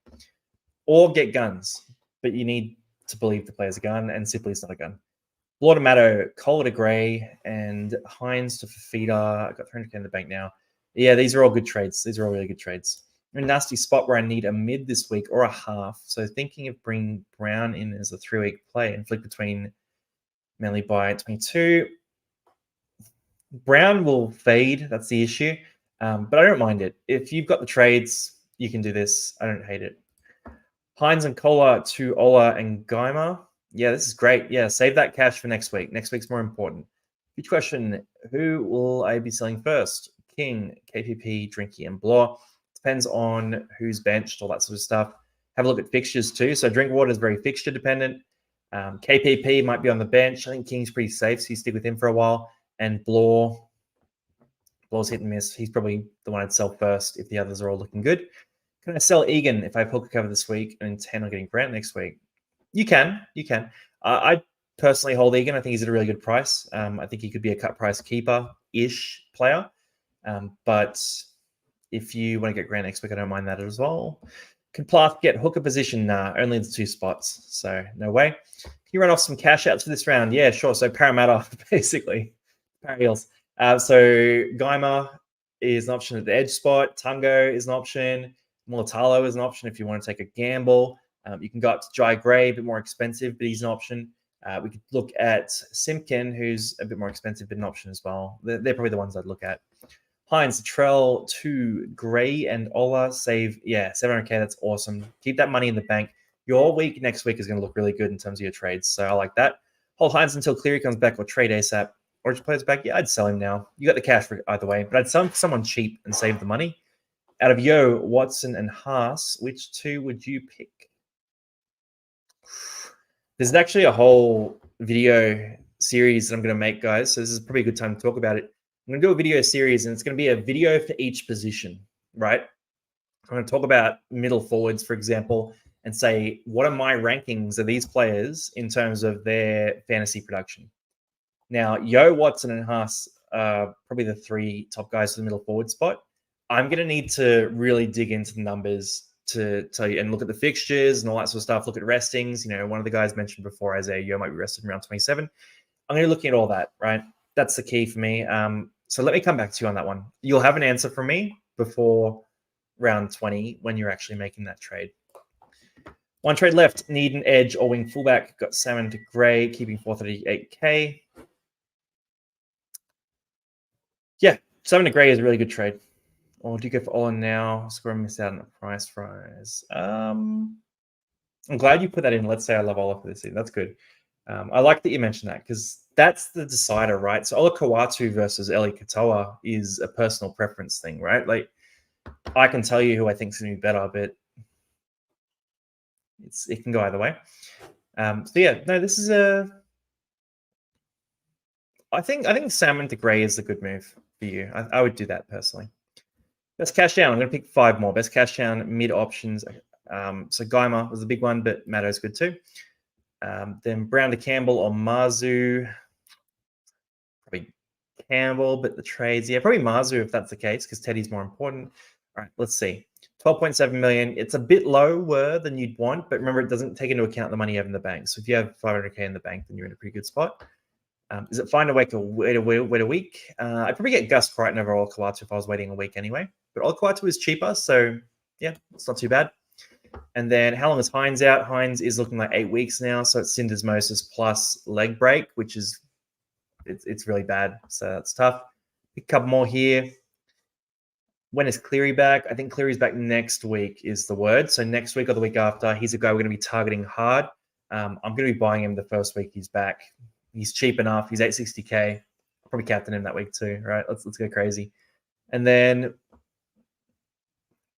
Or get guns. But you need to believe the player's a gun, and Sipley's not a gun. Laudermato, Kohler to Gray, and Hines to Fafita. I've got 300k in the bank now. Yeah, these are all good trades. These are all really good trades. I'm in a nasty spot where I need a mid this week or a half. So thinking of bringing Brown in as a 3-week play and flick between Manly by 22. Brown will fade. That's the issue. But I don't mind it. If you've got the trades, you can do this. I don't hate it. Hines and Kohler to Ola and Geimer. Yeah, this is great. Yeah, save that cash for next week. Next week's more important. Huge question. Who will I be selling first? King, KPP, Drinky, and Bloor. Depends on who's benched, all that sort of stuff. Have a look at fixtures too. So Drinkwater is very fixture dependent. KPP might be on the bench. I think King's pretty safe, so you stick with him for a while. And Bloor's hit and miss. He's probably the one I'd sell first if the others are all looking good. Can I sell Egan if I have hooker cover this week and intend on getting Grant next week? You can. I personally hold Egan. I think he's at a really good price. I think he could be a cut price keeper-ish player. But if you want to get Grant next week, I don't mind that as well. Can Plath get hooker position? Nah, only the 2 spots. So no way. Can you run off some cash outs for this round? Yeah, sure. So Parramatta, basically. Eels. So Geimer is an option at the edge spot. Tungo is an option. Mulatalo is an option if you want to take a gamble. You can go up to Jai Gray, a bit more expensive, but he's an option. We could look at Simpkin, who's a bit more expensive, but an option as well. They're probably the ones I'd look at. Hines, Trell, 2, Gray, and Ola save. Yeah, 700k. That's awesome. Keep that money in the bank. Your week next week is going to look really good in terms of your trades. So I like that. Hold Hines until Cleary comes back or trade ASAP. Orange players back. Yeah, I'd sell him now. You got the cash for either way, but I'd sell him for someone cheap and save the money. Out of Yo, Watson, and Haas, which 2 would you pick? There's actually a whole video series that I'm going to make, guys. So this is probably a good time to talk about it. I'm going to do a video series, and it's going to be a video for each position, right? I'm going to talk about middle forwards, for example, and say, what are my rankings of these players in terms of their fantasy production? Now, Yo, Watson, and Haas are probably the 3 top guys for the middle forward spot. I'm going to need to really dig into the numbers to tell you and look at the fixtures and all that sort of stuff. Look at restings. You know, one of the guys mentioned before, Isaiah Yo might be rested around 27. I'm going to be looking at all that, right? That's the key for me. So let me come back to you on that one. You'll have an answer from me before round 20 when you're actually making that trade. 1 trade left. Need an edge or wing fullback. Got Salmon to Gray, keeping 438k. Yeah, Salmon to Gray is a really good trade. Or do you go for Olin now? Score and miss out on the price rise. I'm glad you put that in. Let's say I love Ola for this season. That's good. I like that you mentioned that because that's the decider, right? So Ola Kawatu versus Eli Katoa is a personal preference thing, right? Like I can tell you who I think is going to be better, but it can go either way. So yeah, no, this is I think Salmon to Gray is a good move for you. I would do that personally. Best cash down. I'm going to pick 5 more. Best cash down mid options. So Geimer was the big one, but Matto's good too. Then Brown to Campbell or Marzu. Probably Campbell, but the trades. Yeah, probably Marzu if that's the case, because Teddy's more important. All right, let's see. 12.7 million. It's a bit lower than you'd want, but remember, it doesn't take into account the money you have in the bank. So if you have 500k in the bank, then you're in a pretty good spot. Is it fine to wait a week? I'd probably get Gus Crichton over Ola Kawatu if I was waiting a week anyway. But Ola Kawatu is cheaper, so yeah, it's not too bad. And then how long is Hines out? Hines is looking like 8 weeks now, so it's syndesmosis plus leg break, which is it's really bad. So that's tough. Pick a couple more here. When is Cleary back? I think Cleary's back next week is the word. So next week or the week after, he's a guy we're going to be targeting hard. I'm going to be buying him the first week he's back. He's cheap enough. He's 860k. I'll probably captain him that week too, right? Let's go crazy. And then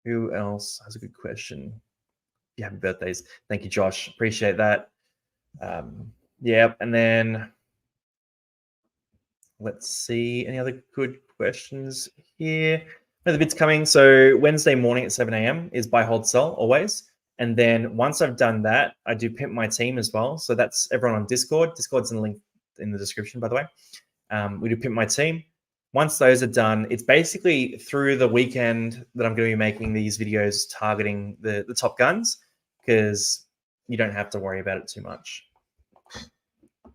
who else has a good question? Yeah, happy birthdays. Thank you, Josh. Appreciate that. Yeah, and then let's see. Any other good questions here? Another bit's coming. So Wednesday morning at 7 a.m. is buy, hold, sell always. And then once I've done that, I do pimp my team as well. So that's everyone on Discord. Discord's in the link in the description, by the way. We do pimp my team. Once those are done, it's basically through the weekend that I'm going to be making these videos targeting the top guns, because you don't have to worry about it too much.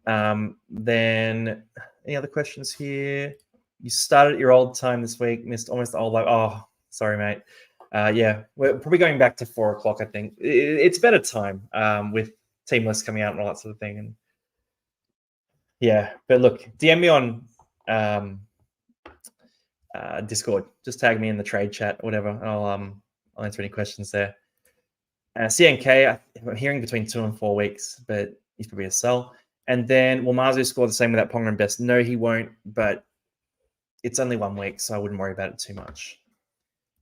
Then any other questions here? You started at your old time this week, missed almost the old live. Oh, sorry, mate. Yeah, we're probably going back to 4 o'clock, I think. It's better time with team lists coming out and all that sort of thing. And yeah, but look, DM me on Discord. Just tag me in the trade chat, whatever. I'll answer any questions there. CNK, I'm hearing between 2 and 4 weeks, but he's probably a sell. And then will Mazu score the same without Ponga and Best? No, he won't, but it's only 1 week, so I wouldn't worry about it too much.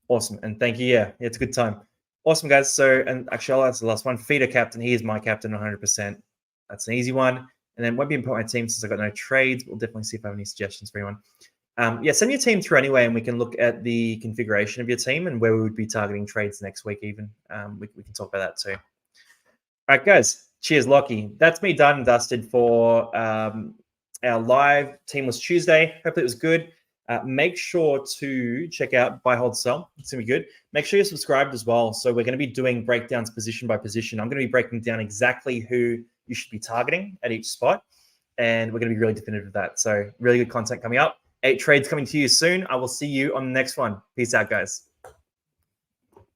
Awesome. And thank you. Yeah, it's a good time. Awesome, guys. So, and actually, I'll answer the last one. Feeder captain. He is my captain 100%. That's an easy one. And then won't be important my team since I've got no trades. We'll definitely see if I have any suggestions for anyone. Yeah, send your team through anyway, and we can look at the configuration of your team and where we would be targeting trades next week even. We can talk about that too. All right, guys. Cheers, Lockie. That's me done and dusted for our live Teamless Tuesday. Hopefully it was good. Make sure to check out Buy, Hold, Sell. It's going to be good. Make sure you're subscribed as well. So we're going to be doing breakdowns position by position. I'm going to be breaking down exactly who you should be targeting at each spot. And we're going to be really definitive with that. So really good content coming up. 8 trades coming to you soon. I will see you on the next one. Peace out, guys.